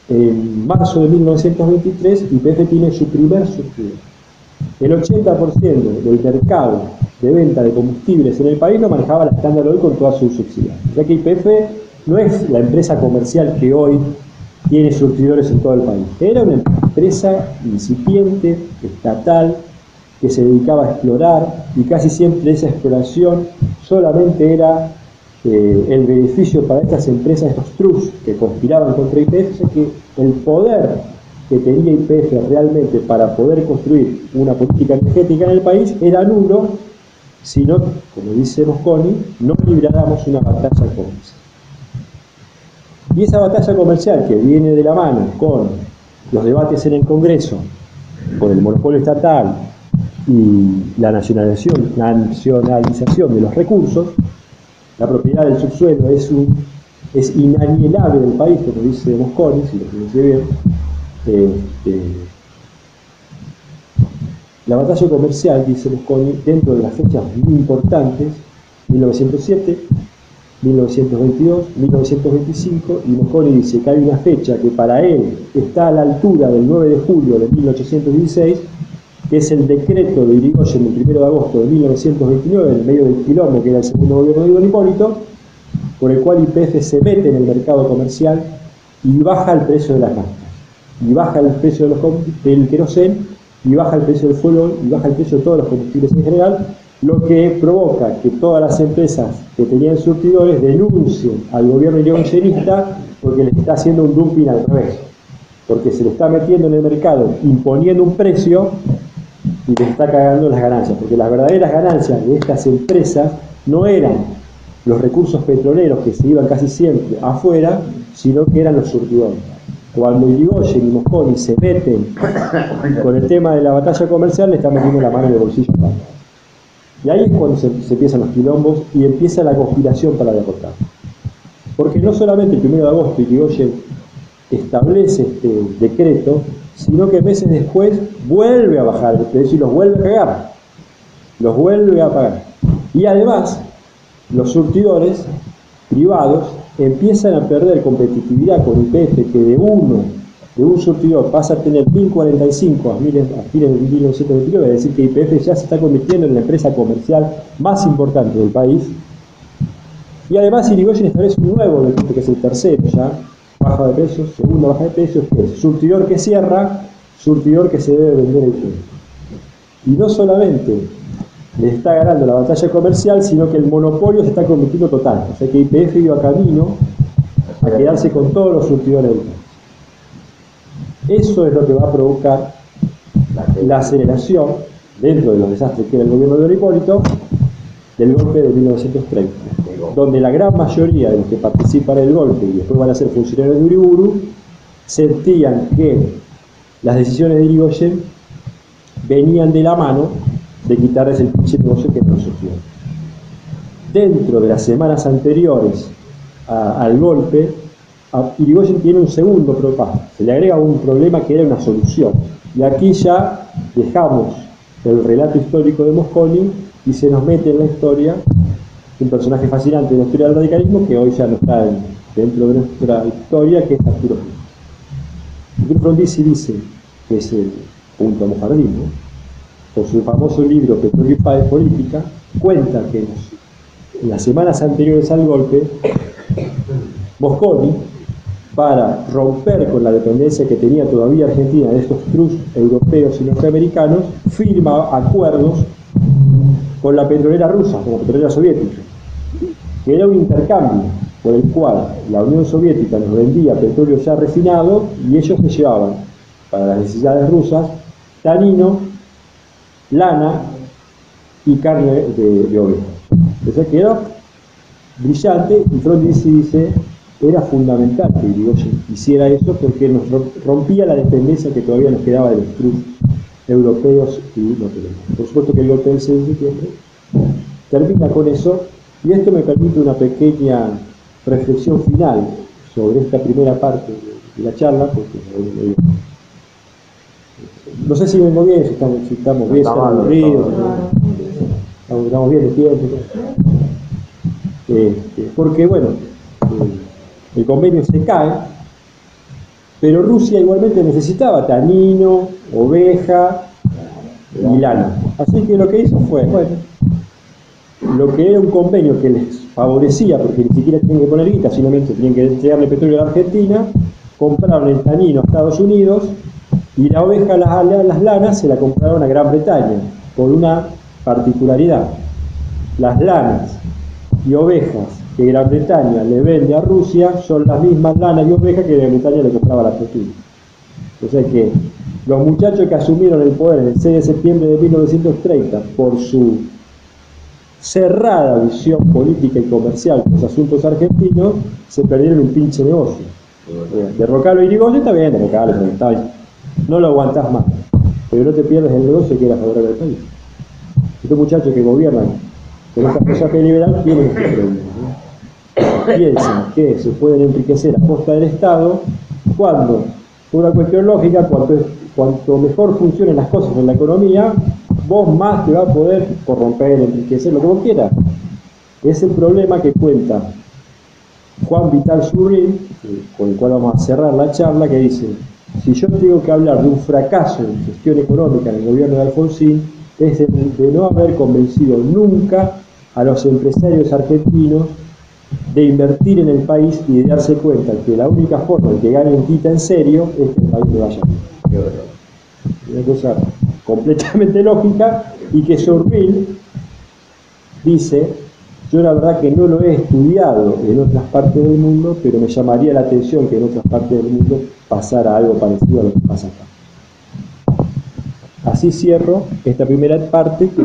en marzo de 1923, YPF tiene su primer subsidio. El 80% del mercado de venta de combustibles en el país lo manejaba la Standard Oil con todas sus subsidiarias. Ya que YPF no es la empresa comercial que hoy tiene surtidores en todo el país. Era una empresa incipiente, estatal, que se dedicaba a explorar, y casi siempre esa exploración solamente era el beneficio para estas empresas, estos trusts que conspiraban contra YPF, ya que el poder que tenía YPF realmente para poder construir una política energética en el país era nulo si no, como dice Mosconi, no libráramos una batalla comercial. Y esa batalla comercial, que viene de la mano con los debates en el Congreso, con el monopolio estatal y la nacionalización de los recursos, la propiedad del subsuelo es inalienable del país, como dice Mosconi, si lo pronuncié bien. La batalla comercial, dice Mosconi, dentro de las fechas muy importantes, 1907, 1922, 1925, y Mosconi dice que hay una fecha que para él está a la altura del 9 de julio de 1816, que es el decreto de Irigoyen del 1 de agosto de 1929, en medio del quilombo que era el segundo gobierno de Iván Hipólito, por el cual YPF se mete en el mercado comercial y baja el precio de las naftas, y baja el precio del queroseno, y baja el precio del fuelo, y baja el precio de todos los combustibles en general, lo que provoca que todas las empresas que tenían surtidores denuncien al gobierno irigoyenista porque les está haciendo un dumping al revés, porque se le está metiendo en el mercado, imponiendo un precio y les está cagando las ganancias, porque las verdaderas ganancias de estas empresas no eran los recursos petroleros que se iban casi siempre afuera, sino que eran los surtidores. Cuando Irigoyen y Mosconi se meten con el tema de la batalla comercial, le están metiendo la mano en el bolsillo. Y ahí es cuando se empiezan los quilombos y empieza la conspiración para derrotar. Porque no solamente el 1 de agosto Irigoyen establece este decreto, sino que meses después vuelve a bajar el precio y los vuelve a cagar. Los vuelve a pagar. Y además, los surtidores privados empiezan a perder competitividad con YPF, que de un surtidor pasa a tener 1045 a fines de 1929, es decir, que YPF ya se está convirtiendo en la empresa comercial más importante del país. Y además Irigoyen establece un nuevo decreto, que es el tercero ya, baja de precios, segunda baja de precios, que es surtidor que cierra, surtidor que se debe vender el precio. Y no solamente le está ganando la batalla comercial, sino que el monopolio se está convirtiendo total. O sea que YPF iba camino a quedarse con todos los surtidores del país. Eso es lo que va a provocar la aceleración, dentro de los desastres que era el gobierno de Don Hipólito, del golpe de 1930, donde la gran mayoría de los que participan en el golpe y después van a ser funcionarios de Uriburu sentían que las decisiones de Irigoyen venían de la mano de quitarles el pinche negocio que no surgió. Dentro de las semanas anteriores al golpe, Irigoyen tiene un segundo problema, se le agrega un problema que era una solución. Y aquí ya dejamos el relato histórico de Mosconi y se nos mete en la historia un personaje fascinante de la historia del radicalismo que hoy ya no está dentro de nuestra historia, que es Arturo Frondizi. Arturo Frondizi dice, que es el punto mojardino, por su famoso libro Petróleo y Paz de Política, cuenta que en las semanas anteriores al golpe, Mosconi, para romper con la dependencia que tenía todavía Argentina de estos trust europeos y norteamericanos, firma acuerdos con la petrolera rusa, con la petrolera soviética, que era un intercambio por el cual la Unión Soviética nos vendía petróleo ya refinado y ellos se llevaban, para las necesidades rusas, tanino, lana y carne de oveja. Entonces quedó brillante y Frondizi dice, era fundamental que Irigoyen hiciera eso porque nos rompía la dependencia que todavía nos quedaba de los trust europeos y norteamericanos. Por supuesto que el golpe del 6 de septiembre termina con eso, y esto me permite una pequeña reflexión final sobre esta primera parte de la charla, porque no sé si vengo bien, si estamos bien, si estamos aburridos, estamos bien de tiempo. Porque bueno, el convenio se cae, pero Rusia igualmente necesitaba tanino, oveja y lana. Así que lo que hizo fue, bueno, lo que era un convenio que les favorecía, porque ni siquiera tenían que poner guita, simplemente tenían que entregarle petróleo a la Argentina, compraron el tanino a Estados Unidos y la oveja, las lanas, se la compraron a Gran Bretaña, por una particularidad. Las lanas y ovejas que Gran Bretaña le vende a Rusia son las mismas lanas y ovejas que Gran Bretaña le compraba a la Argentina. O sea que los muchachos que asumieron el poder el 6 de septiembre de 1930 por su cerrada visión política y comercial con los asuntos argentinos, se perdieron un pinche negocio. Derrocarlo a Irigoyen está bien, derrocarlo, está bien. No lo aguantás más, pero no te pierdes el negocio que era favorable al país. Estos muchachos que gobiernan con esta mensaje liberal tienen este problema, ¿no? Piensan que se pueden enriquecer a costa del Estado cuando, por una cuestión lógica, cuanto mejor funcionen las cosas en la economía, vos más te va a poder corromper, enriquecer, lo que vos quieras. Es el problema que cuenta Juan Vital Surrín, con el cual vamos a cerrar la charla, que dice: si yo tengo que hablar de un fracaso en gestión económica en el gobierno de Alfonsín, es el de no haber convencido nunca a los empresarios argentinos de invertir en el país y de darse cuenta que la única forma de que ganen guita en serio es que el país le vaya bien. Una cosa completamente lógica, y que Sorville dice: yo la verdad que no lo he estudiado en otras partes del mundo, pero me llamaría la atención que en otras partes del mundo pasara algo parecido a lo que pasa acá. Así cierro esta primera parte que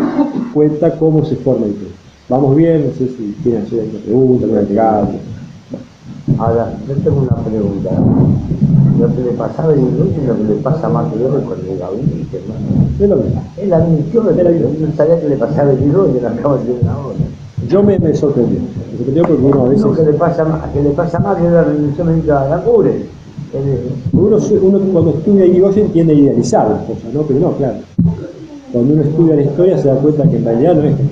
cuenta cómo se forma el tema. Vamos bien, no sé si tienen alguna pregunta, alguna agregado.
Ahora, yo tengo una pregunta. Lo que le pasaba a Irigoyen es lo que le pasa a Marco López con el gabinete, hermano.
Es lo mismo.
Él admitió que no sabía que le pasaba a Irigoyen, acaba de decir una hora.
Yo me sorprendió. Me sorprendió porque uno a veces...
No, que le pasa más que la rendición médica de la cubre.
Uno cuando estudia Irigoyen tiende a idealizar las cosas, ¿no? Pero no, claro. Cuando uno estudia la historia se da cuenta que en realidad no es así.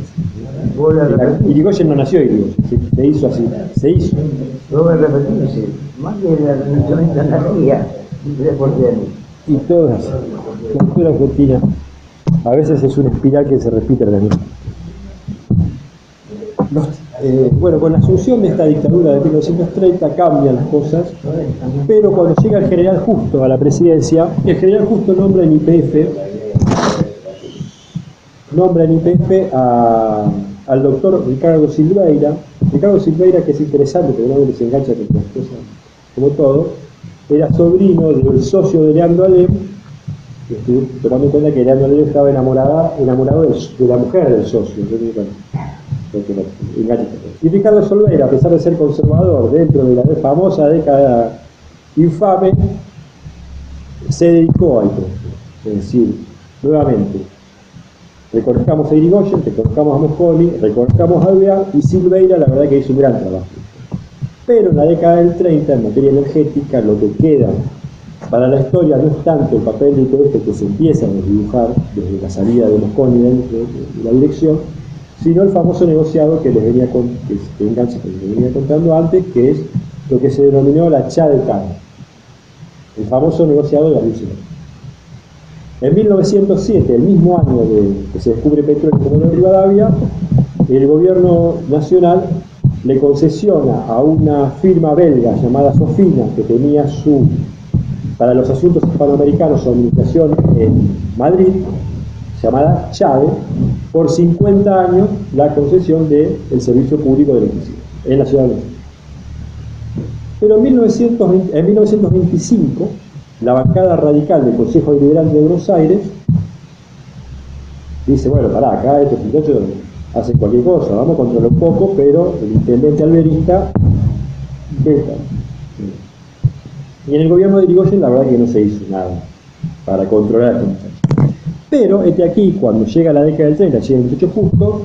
Irigoyen no nació Irigoyen, se hizo así, se hizo.
Luego me repetí, dice, más que la rendición médica de la guía, 3%.
Y todo es así. La historia argentina a veces es una espiral que se repite en la misma. Bueno, con la asunción de esta dictadura de 1930 cambian las cosas, pero cuando llega el general Justo a la presidencia, el general Justo nombra en YPF al doctor Ricardo Silveira, que es interesante, pero no se engancha con las cosas como todo, era sobrino del socio de Leandro Alem, tomando en cuenta que Leandro Alem estaba enamorado de la mujer del socio. Y Ricardo Silveira, a pesar de ser conservador dentro de la famosa década infame, se dedicó al proceso. Es decir, nuevamente, reconozcamos a Irigoyen, reconozcamos a Mosconi, reconozcamos a Alvear, y Silveira la verdad que hizo un gran trabajo. Pero en la década del 30, en materia energética, lo que queda para la historia no es tanto el papel de IPF que se empieza a desdibujar desde la salida de Mosconi de la dirección, sino el famoso negociado que les venía contando antes, que es lo que se denominó la CHA de CADE, el famoso negociado de la Lucia. En 1907, el mismo año que se descubre petróleo como de Rivadavia, el gobierno nacional le concesiona a una firma belga llamada Sofina, que tenía para los asuntos hispanoamericanos su administración en Madrid, llamada CHADE, por 50 años la concesión del servicio público de electricidad en la ciudad de México. Pero en 1925, la bancada radical del Consejo Deliberante de Buenos Aires dice: bueno, pará, acá estos muchachos hacen cualquier cosa, vamos a controlar un poco, pero el intendente alberista veta. Y en el gobierno de Irigoyen la verdad que no se hizo nada para controlar a estos muchachos. Pero aquí, cuando llega la década del 30, llega el muchacho Justo,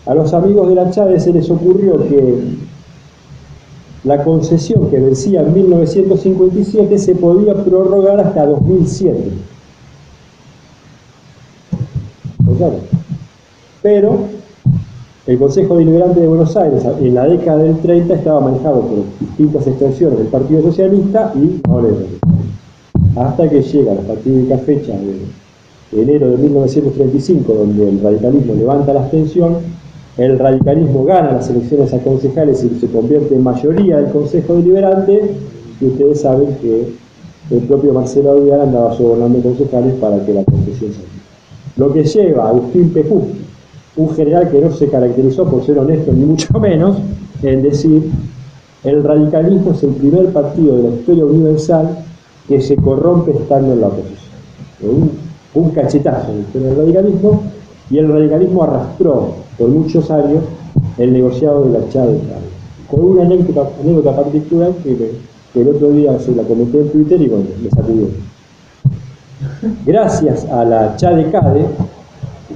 a los amigos de la CHADE se les ocurrió que la concesión que vencía en 1957 se podía prorrogar hasta 2007. Claro. Pero el Consejo Deliberante de Buenos Aires en la década del 30 estaba manejado por distintas extensiones del Partido Socialista y no le dio. Hasta que llega la fatídica fecha de enero de 1935, donde el radicalismo levanta la abstención, el radicalismo gana las elecciones a concejales y se convierte en mayoría del Consejo Deliberante, y ustedes saben que el propio Marcelo Alvear andaba sobornando concejales para que la concesión saliera. Lo que lleva a Agustín Pejú, un general que no se caracterizó por ser honesto ni mucho menos, en decir: el radicalismo es el primer partido de la historia universal que se corrompe estando en la oposición. Un cachetazo en la historia del radicalismo, y el radicalismo arrastró por muchos años el negociado de la CHA de CADE. Con una anécdota particular que el otro día se la comenté en Twitter y bueno, me sacudió. Gracias a la CHA de CADE,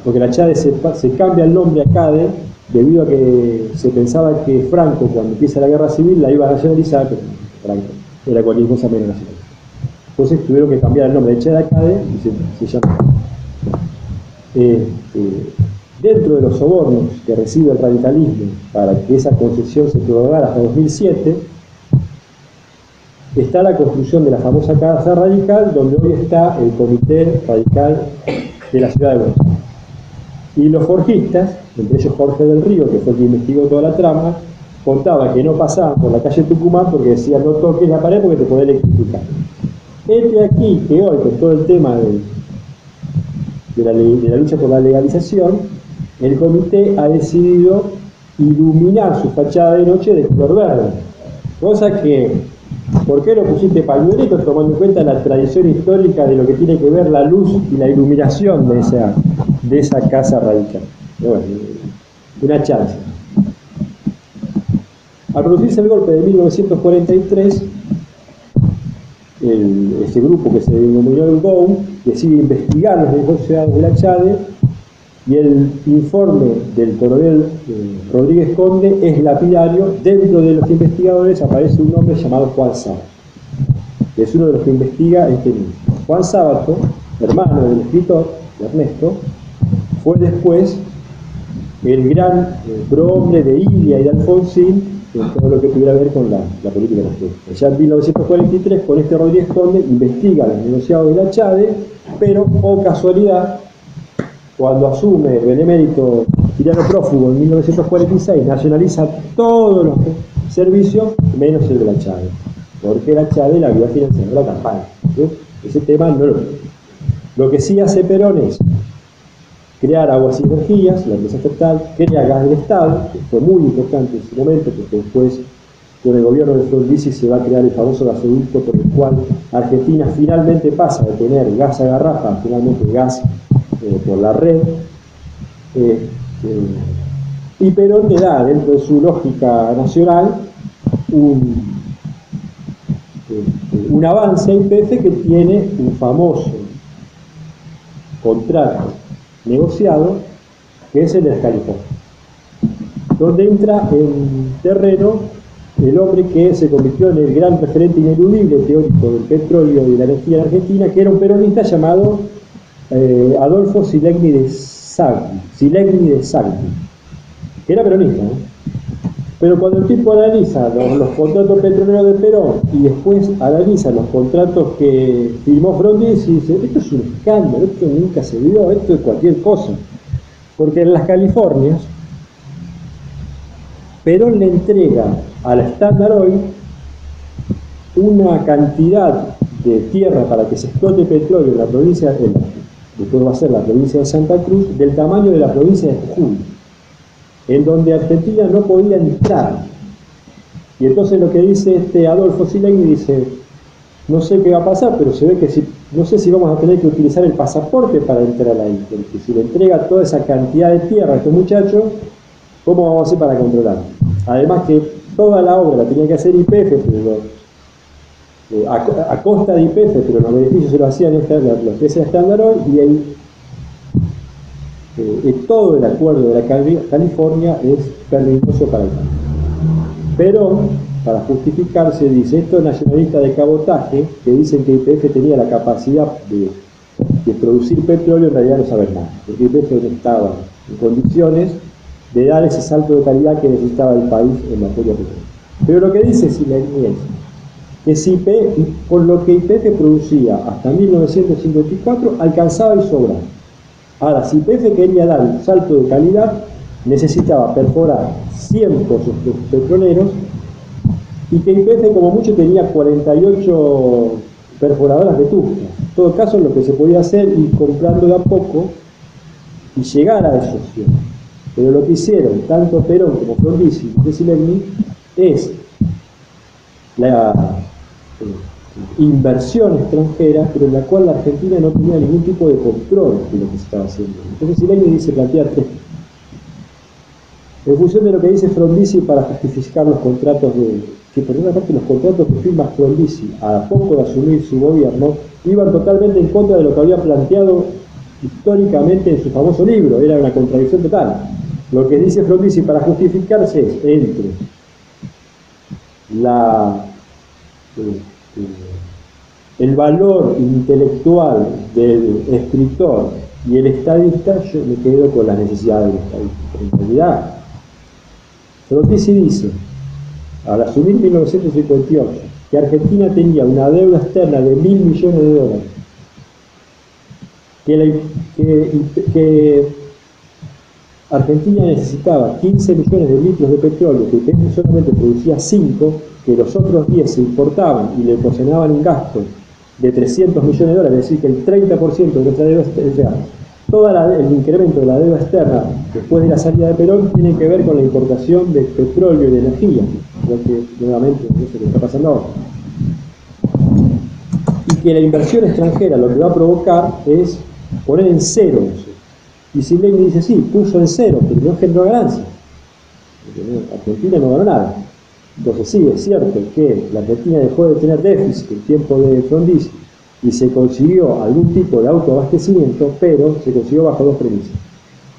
porque la CHA se cambia el nombre a CADE debido a que se pensaba que Franco, cuando empieza la guerra civil, la iba a nacionalizar, pero Franco era cualquier cosa menos nacional. Entonces tuvieron que cambiar el nombre de CHA de CADE y se llama. Dentro de los sobornos que recibe el radicalismo para que esa concesión se prorrogara hasta 2007, está la construcción de la famosa Casa Radical, donde hoy está el Comité Radical de la Ciudad de Buenos Aires. Y los forjistas, entre ellos Jorge del Río, que fue el que investigó toda la trama, contaba que no pasaban por la calle Tucumán porque decía no toques la pared porque te podés electrificar. Este aquí, que hoy con todo el tema de la lucha por la legalización, el comité ha decidido iluminar su fachada de noche de color verde. Cosa que, ¿por qué lo pusiste pañuelito? Tomando en cuenta la tradición histórica de lo que tiene que ver la luz y la iluminación de esa casa radical. Pero bueno, una chance. Al producirse el golpe de 1943, este grupo que se denominó el GOU decide investigar los negociados de la Chade, y el informe del coronel Rodríguez Conde es lapidario. Dentro de los investigadores aparece un hombre llamado Juan Sábato, que es uno de los que investiga este libro. Juan Sábato, hermano del escritor, de Ernesto, fue después el gran prohombre de Ilia y de Alfonsín en todo lo que tuviera que ver con la política energética. Ya en 1943, con este Rodríguez Conde, investiga los negociados de la Chade, pero, oh casualidad, cuando asume el benemérito tirano prófugo en 1946, nacionaliza todos los servicios menos el de la Chade, porque la Chade la había financiado la campaña. ¿Sí? Ese tema no lo que sí hace Perón es crear Aguas y Energías, la empresa estatal, crea Gas del Estado, que fue muy importante en su momento, porque después con el gobierno de Frondizi se va a crear el famoso gasoducto por el cual Argentina finalmente pasa de tener gas a garrafa a finalmente gas por la red, y Perón le da, dentro de su lógica nacional, un avance a YPF que tiene un famoso contrato negociado, que es el de las Californias, donde entra en terreno el hombre que se convirtió en el gran referente ineludible teórico del petróleo y de la energía en Argentina, que era un peronista llamado Adolfo Silegni de Sagni, que era peronista, ¿no? Pero cuando el tipo analiza los contratos petroleros de Perón y después analiza los contratos que firmó Frondizi, dice, esto es un escándalo, esto nunca se vio, esto es cualquier cosa. Porque en las Californias, Perón le entrega a la Standard Oil una cantidad de tierra para que se explote petróleo en la provincia, después va a ser la provincia de Santa Cruz, del tamaño de la provincia de Jujuy, en donde Argentina no podía entrar. Y entonces lo que dice este Adolfo Silegni, dice, no sé qué va a pasar, pero se ve que no sé si vamos a tener que utilizar el pasaporte para entrar ahí, porque si le entrega toda esa cantidad de tierra a estos muchachos, ¿cómo vamos a hacer para controlarlo? Además que toda la obra la tenía que hacer YPF, pero a costa de YPF, pero los beneficios se lo hacían los que es Standard Oil, y ahí todo el acuerdo de la California es pernicioso para el país. Pero, para justificarse, dice, estos nacionalistas de cabotaje, que dicen que YPF tenía la capacidad de producir petróleo, en realidad no saben nada, porque YPF no estaba en condiciones de dar ese salto de calidad que necesitaba el país en materia petrolera. Pero lo que dice Silegni es que si con lo que YPF producía hasta 1954, alcanzaba y sobraba. Ahora, si YPF quería dar un salto de calidad, necesitaba perforar 100 pozos petroleros, y que YPF como mucho tenía 48 perforadoras vetustas. En todo caso, lo que se podía hacer ir comprando de a poco y llegar a esos 100. Pero lo que hicieron tanto Perón como Frondizi y Silegni es la inversión extranjera, pero en la cual la Argentina no tenía ningún tipo de control de lo que se estaba haciendo. Entonces Silegni plantea tres. En función de lo que dice Frondizi para justificar los contratos que por una parte los contratos que firma Frondizi a poco de asumir su gobierno iban totalmente en contra de lo que había planteado históricamente en su famoso libro, era una contradicción total. Lo que dice Frondizi para justificarse es entre el valor intelectual del escritor y el estadista, yo me quedo con las necesidades del estadista. En realidad, Frondizi dice, al asumir 1958, que Argentina tenía una deuda externa de $1.000 millones, que Argentina necesitaba 15 millones de litros de petróleo, que IPF solamente producía 5, que los otros 10 se importaban y le ocasionaban un gasto de 300 millones de dólares, es decir, que el 30% de nuestra deuda externa, todo el incremento de la deuda externa después de la salida de Perón tiene que ver con la importación de petróleo y de energía, lo que nuevamente es lo que está pasando ahora. Y que la inversión extranjera lo que va a provocar es poner en cero eso. Y Silvey me dice, sí, puso en cero, pero no generó ganancia. Argentina no ganó nada. Entonces sí, es cierto que la Argentina dejó de tener déficit en tiempo de Frondizi y se consiguió algún tipo de autoabastecimiento, pero se consiguió bajo dos premisas.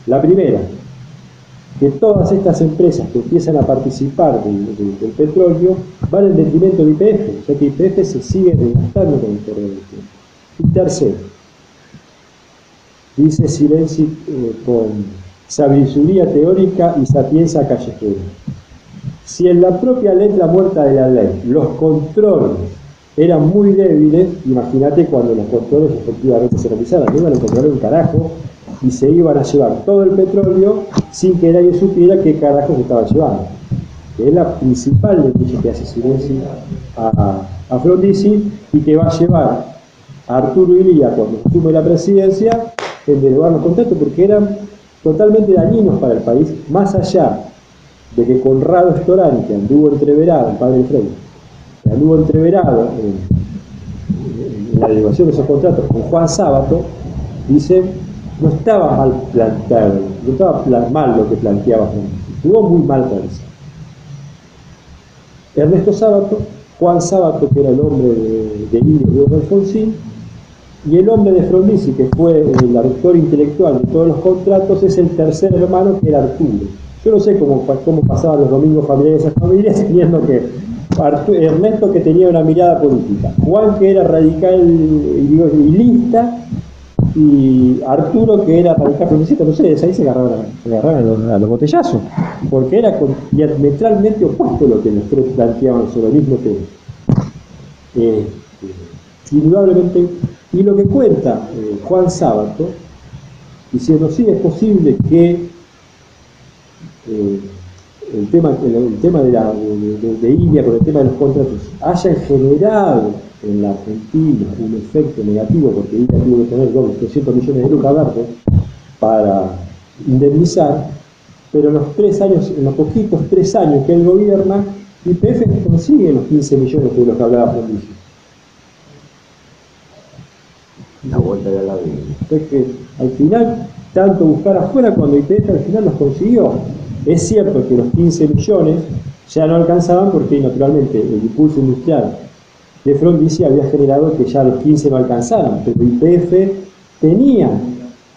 La primera, que todas estas empresas que empiezan a participar del petróleo van en detrimento de YPF, o sea que YPF se sigue desgastando con el correr del tiempo. Y tercero, dice Silenzi con sabiduría teórica y sapienza callejera. Si en la propia letra muerta de la ley los controles eran muy débiles, imagínate cuando los controles efectivamente se realizaran, no iban a controlar un carajo y se iban a llevar todo el petróleo sin que nadie supiera qué carajo se estaba llevando. Que es la principal denuncia que hace Silenzi a Frondizi y que va a llevar a Arturo Illia cuando asume la presidencia en derogar los contratos porque eran totalmente dañinos para el país, más allá de que Conrado Storani, que anduvo entreverado, el padre de Freire, que anduvo entreverado en la derogación de esos contratos con Juan Sábato, dice, no estaba mal planteado, no estaba mal lo que planteaba Frondizi, estuvo muy mal pensado. Ernesto Sábato, Juan Sábato, que era el hombre de Illia y de Alfonsín, y el hombre de Frondizi, que fue el autor intelectual de todos los contratos, es el tercer hermano, que era Arturo. Yo no sé cómo pasaban los domingos familiares de esas familias, viendo que Ernesto, que tenía una mirada política, Juan, que era radical y lista, y Arturo, que era radical progresista, no sé, ahí se agarraban a los botellazos, porque era diametralmente opuesto a lo que los tres planteaban sobre el mismo tema. Indudablemente. Y lo que cuenta Juan Sábato, diciendo, sí, es posible que el tema de Illia con el tema de los contratos haya generado en la Argentina un efecto negativo, porque Illia tuvo que poner 200 millones de lucas verdes para indemnizar, pero en los poquitos 3 años que él gobierna, YPF consigue los 15 millones de los que hablaba Frondizi.
La vuelta de la vida.
Es que al final, tanto buscar afuera cuando YPF al final los consiguió. Es cierto que los 15 millones ya no alcanzaban porque naturalmente el impulso industrial de Frondizi había generado que ya los 15 no alcanzaran, pero YPF tenía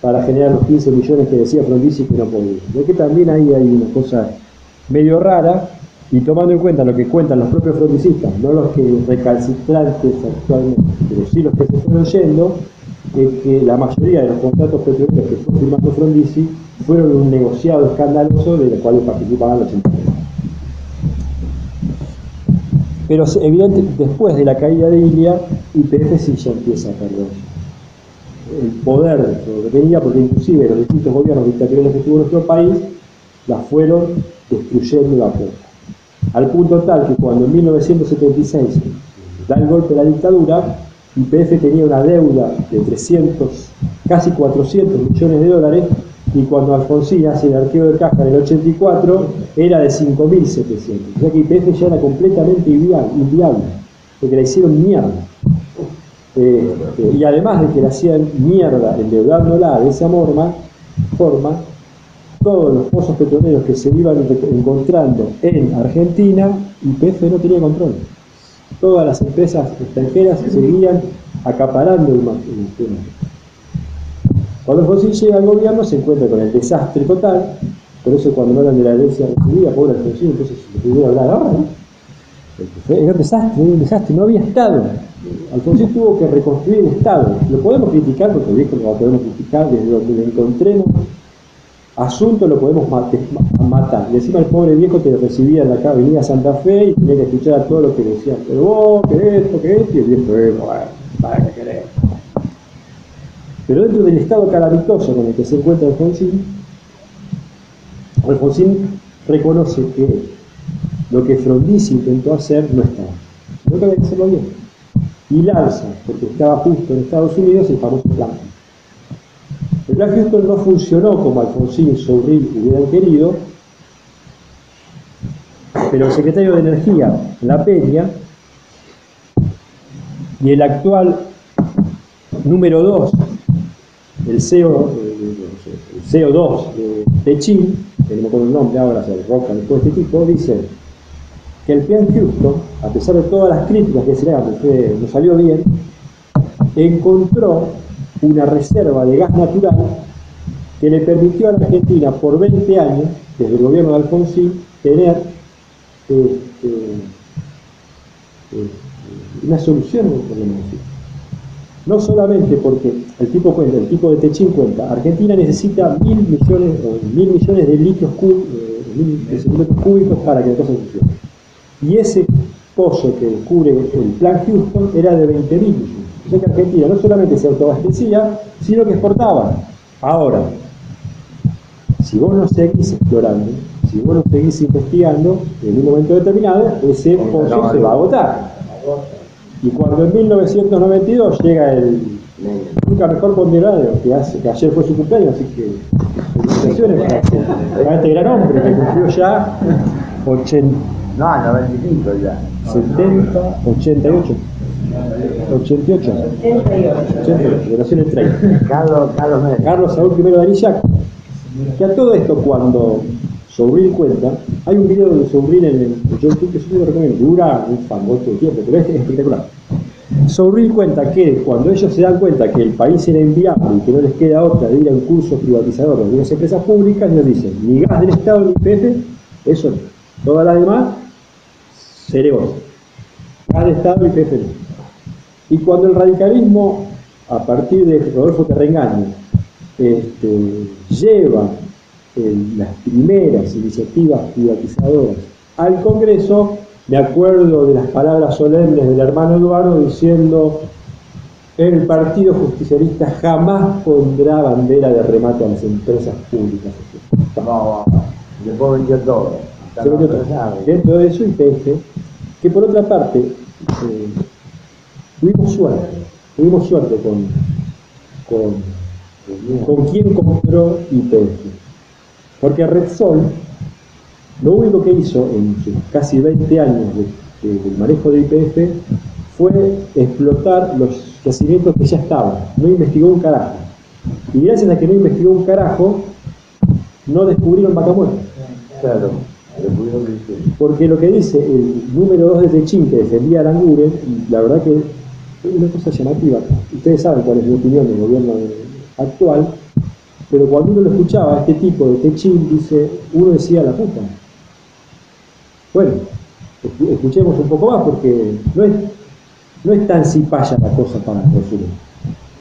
para generar los 15 millones que decía Frondizi que no podía. Es que también ahí hay una cosa medio rara, y tomando en cuenta lo que cuentan los propios frondicistas, no los que recalcitrantes actualmente, pero sí los que se fueron yendo, es que la mayoría de los contratos petroleros que fue firmando Frondizi fueron un negociado escandaloso de los cuales participaban los 80. Pero evidentemente después de la caída de Illia, YPF sí ya empieza a perder el poder que tenía, porque inclusive los distintos gobiernos dictatoriales que tuvo nuestro país las fueron destruyendo a poco. Al punto tal que cuando en 1976 da el golpe de la dictadura, YPF tenía una deuda de 300, casi 400 millones de dólares, y cuando Alfonsín hace el arqueo de caja en el 84, era de 5.700. O sea que YPF ya era completamente inviable, porque la hicieron mierda. Y además de que la hacían mierda endeudándola de esa forma, todos los pozos petroleros que se iban encontrando en Argentina, YPF no tenía control. Todas las empresas extranjeras seguían acaparando el tema. Cuando Alfonsín llega al gobierno se encuentra con el desastre total, por eso cuando hablan de la herencia recibida, pobre Alfonsín, entonces se pudiera hablar ahora, ¿no? Era un desastre, no había Estado. Alfonsín tuvo que reconstruir el Estado. Lo podemos criticar, porque el viejo lo podemos criticar desde donde le encontremos asunto, lo podemos matar. Y encima el pobre viejo te recibía en la avenida Santa Fe y tenía que escuchar a todo lo que decían. Pero vos, que esto, y el viejo, bueno, para qué querés. Pero dentro del estado calamitoso con el que se encuentra Alfonsín, Alfonsín reconoce que lo que Frondizi intentó hacer no estaba. No que había que hacerlo bien. Y lanza, porque estaba justo en Estados Unidos, el famoso plan. El plan Houston no funcionó como Alfonsín y Sobril hubieran querido, pero el secretario de Energía, La Peña, y el actual número 2, el CO2 de Techín, que no me acuerdo el nombre ahora, se Roca, de todo este tipo, dice que el plan Houston, a pesar de todas las críticas que se le hagan, que no salió bien, encontró una reserva de gas natural que le permitió a la Argentina por 20 años, desde el gobierno de Alfonsín, tener una solución al problema. No solamente porque el tipo de Techín cuenta, Argentina necesita 1.000 millones de litros cúbicos para que la cosa funcione. Y ese pozo que descubre el plan Houston era de 20.000 millones. O sea que Argentina no solamente se autoabastecía, sino que exportaba. Ahora, si vos no seguís explorando, si vos no seguís investigando, en un momento determinado, ese pozo se va a agotar. Y cuando en 1992 llega el nunca mejor ponderado, que ayer fue su cumpleaños, así que felicitaciones para este gran hombre que cumplió ya 80.
No, 95 ya.
70, 88. 88. 88, de nació en el 30. Carlos Saúl I de Anillac. Que a todo esto, cuando Sobril cuenta, hay un video de Sobril en el YouTube que yo lo recomiendo, dura un famoso tiempo, pero es espectacular. Sobril cuenta que cuando ellos se dan cuenta que el país era inviable y que no les queda otra de ir a un curso privatizador de unas empresas públicas, les dicen, ni gas del Estado ni IPF, eso no. Todas las demás, cerebros. Gas del Estado y IPF no. Y cuando el radicalismo, a partir de Rodolfo Terrengaño, lleva las primeras iniciativas privatizadoras al Congreso, me acuerdo de las palabras solemnes del hermano Eduardo diciendo: el Partido Justicialista jamás pondrá bandera de remate a las empresas públicas.
Después vendió todo.
Dentro de eso, YPF, que por otra parte, tuvimos suerte con quien compró YPF. Porque Repsol, lo único que hizo en sus casi 20 años del manejo de YPF fue explotar los yacimientos que ya estaban. No investigó un carajo. Y gracias a que no investigó un carajo, no descubrieron Vaca Muerta.
Claro.
Porque lo que dice el número 2 de Techín, que defendía a Aranguren, y la verdad que es una cosa llamativa. Ustedes saben cuál es mi opinión del gobierno actual, pero cuando uno lo escuchaba, este tipo de Techín, uno decía la puta. Bueno, escuchemos un poco más porque no es tan cipaya la cosa para resumir.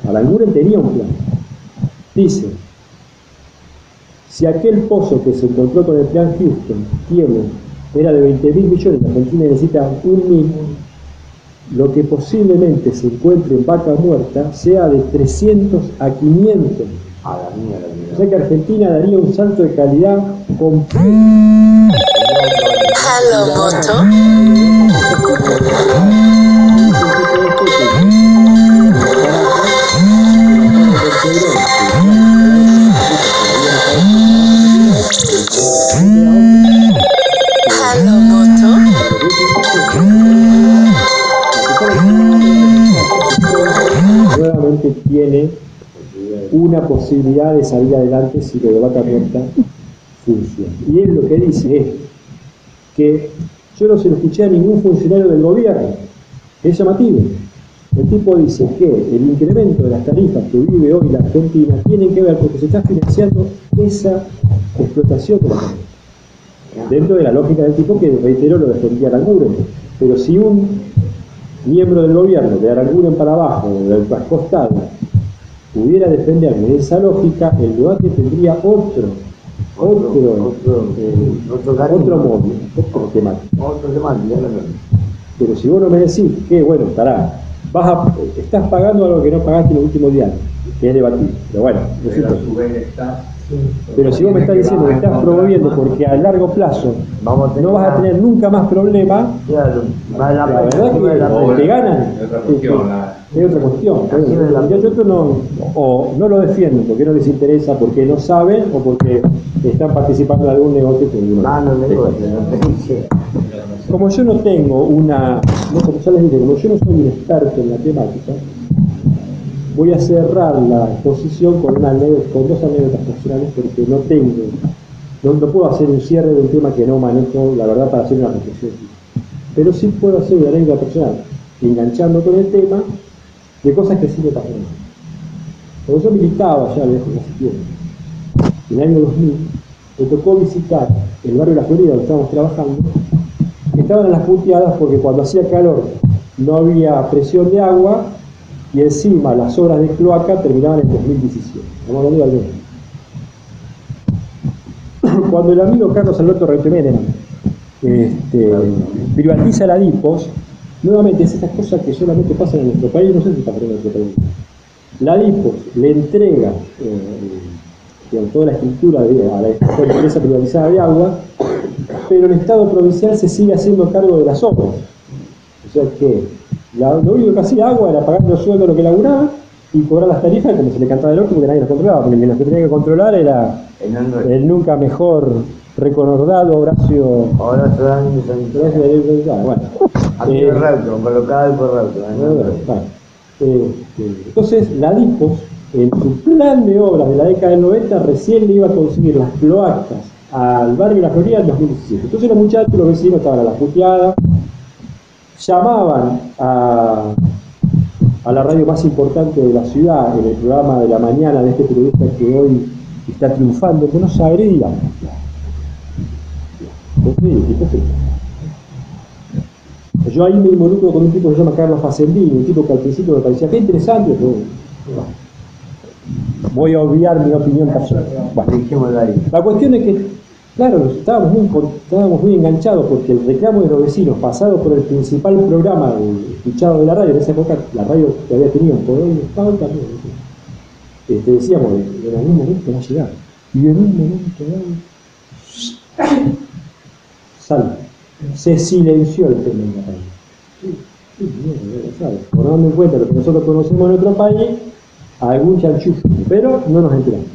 Aranguren tenía un plan. Dice: si aquel pozo que se encontró con el plan Houston era de 20.000 millones, la Argentina necesita 1.000, lo que posiblemente se encuentre en Vaca Muerta sea de 300 a 500.
A la mierda.
O sea que Argentina daría un salto de calidad completo.
Hello, Moto. Hello, Moto.
Nuevamente tiene una posibilidad de salir adelante si lo de Vaca Muerta funciona. Y él lo que dice es que yo no se lo escuché a ningún funcionario del gobierno. Es llamativo. El tipo dice que el incremento de las tarifas que vive hoy la Argentina tienen que ver porque se está financiando esa explotación de la tarifa. Dentro de la lógica del tipo que, reitero, lo defendía Aranguren. Pero si un miembro del gobierno, de Aranguren para abajo, del costado, pudiera defender de esa lógica, el debate tendría otro temático. Pero si vos no me decís que, bueno, estás pagando algo que no pagaste en los últimos días, que es debatible. Pero bueno,
pero a su vez está
Pero si vos me estás diciendo que estás promoviendo porque a largo plazo no vas a tener nunca más problemas,
Claro, vale
la
la pena,
verdad
vale la
que o
pena.
te ganan,
Es otra cuestión,
es otra cuestión. Los muchachos o no lo defienden porque no les interesa, porque no saben o porque están participando de algún negocio que uno
Mano, negocio, no te dice.
Como yo no tengo como ya les dije, como yo no soy un experto en la temática, voy a cerrar la exposición con dos anécdotas personales porque no puedo hacer un cierre de un tema que no manejo, la verdad, para hacer una reflexión. Pero sí puedo hacer una anécdota personal, enganchando con el tema de cosas que sí me pasaron. Cuando yo militaba ya lejos hace tiempo, en el año 2000, me tocó visitar el barrio de La Florida donde estábamos trabajando. Estaban en las puteadas porque cuando hacía calor no había presión de agua y encima las obras de cloaca terminaban en 2017. Estamos hablando de algo. Cuando el amigo Carlos Alberto Reutemann privatiza la Dipos, nuevamente es esas cosas que solamente pasan en nuestro país, no sé si está pasando en nuestro país. La Dipos le entrega toda la escritura a la empresa privatizada de agua, pero el Estado provincial se sigue haciendo cargo de las obras. O sea que lo único que hacía agua era pagar los sueldos de lo que laburaba y cobrar las tarifas como se le cantaba del orto porque nadie las controlaba, porque el que tenía que controlar era el nunca mejor recordado Horacio.
Ahora se dan mis amigos.
Bueno,
Aquí el Rauto, colocado por Rauto.
Entonces la Dipos, en su plan de obras de la década del 90, recién le iba a conseguir las cloacas al barrio de La Florida en 2017. Entonces los muchachos, los vecinos estaban a la puteada, llamaban a la radio más importante de la ciudad, en el programa de la mañana de este periodista que hoy está triunfando en Buenos Aires, y digamos. Yo ahí me involucro con un tipo que se llama Carlos Facendini, un tipo que al principio me parecía que interesante, pero voy a obviar mi opinión personal. Bueno, la cuestión es que, claro, estábamos muy enganchados porque el reclamo de los vecinos, pasado por el principal programa escuchado de la radio, en esa época la radio que había tenido un poder estado también, decíamos, en algún momento va a llegar, y en un momento dado, se silenció el tema en la radio. Tomando en cuenta lo que nosotros conocemos en otro país, algún chanchullo, pero no nos enteramos.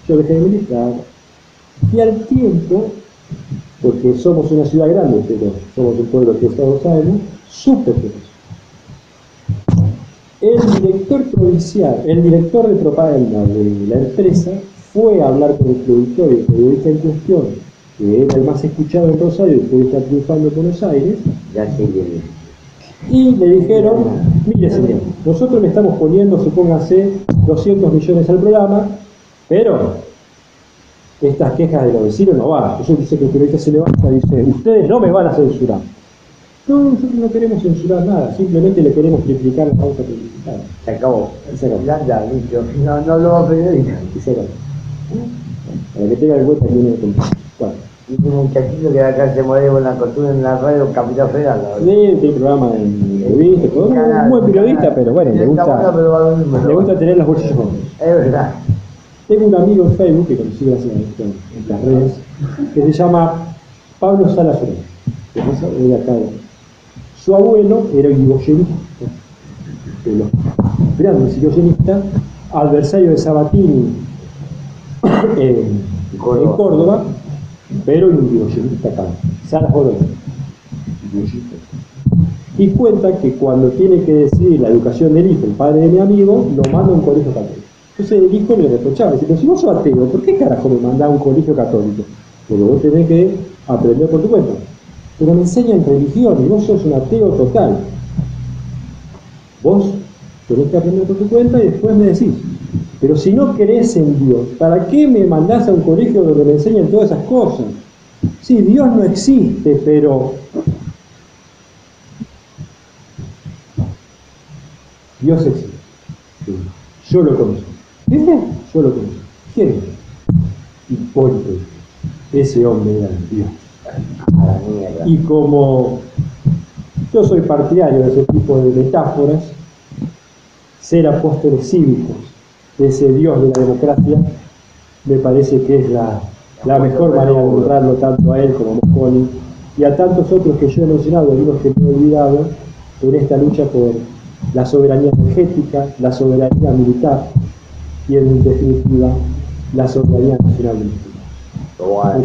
Yo dejé de militar, y al tiempo, porque somos una ciudad grande, pero somos un pueblo que todos sabemos, supe que el director provincial, el director de propaganda de la empresa, fue a hablar con el productor y el periodista en cuestión, que era el más escuchado en Rosario y que hoy está triunfando en Buenos Aires, y le dijeron: mire señor, nosotros le estamos poniendo, supóngase, 200 millones al programa, pero estas quejas de los vecinos no van. Entonces dice que el periodista se levanta y dice: ustedes no me van a censurar. No, nosotros no queremos censurar nada, simplemente le queremos triplicar la pauta publicitaria.
Se acabó.
Se acabó.
Ya, listo. No lo va a pedir.
Y se acabó. Para que tenga en cuenta quién es el bueno.
Y un muchachito que acá se mueve con la costura en la radio, Capital Federal.
Sí, tiene programa en revista, todo. Un buen periodista, pero bueno, le gusta tener los bolsillos jóvenes.
Es verdad.
Tengo un amigo en Facebook que conocí gracias a esto, en las redes, que se llama Pablo Salas Ferrer, que es de acá. Su abuelo era irigoyenista, de los grandes irigoyenistas, adversario de Sabatini en Córdoba, pero un irigoyenista acá, Salas Ferrer. Y cuenta que cuando tiene que decidir la educación del hijo, el padre de mi amigo, lo manda a un colegio católico. Entonces el hijo le reprochaba, dice: pero si vos sos ateo, ¿por qué carajo me mandás a un colegio católico? Porque vos tenés que aprender por tu cuenta. Pero me enseñan religión y vos sos un ateo total. Vos tenés que aprender por tu cuenta y después me decís: pero si no crees en Dios, ¿para qué me mandás a un colegio donde me enseñan todas esas cosas? Sí, Dios no existe, pero Dios existe. Yo lo conozco. ¿Viste? Yo lo conozco. ¿Quién es? Hipólito. Ese hombre era Dios. Y como yo soy partidario de ese tipo de metáforas, ser apóstoles cívicos de ese Dios de la democracia, me parece que es la mejor manera de honrarlo tanto a él como a Mosconi y a tantos otros que yo he mencionado, algunos que me he olvidado, en esta lucha por la soberanía energética, la soberanía militar y en definitiva la soberanía nacional del mundo.
Bueno,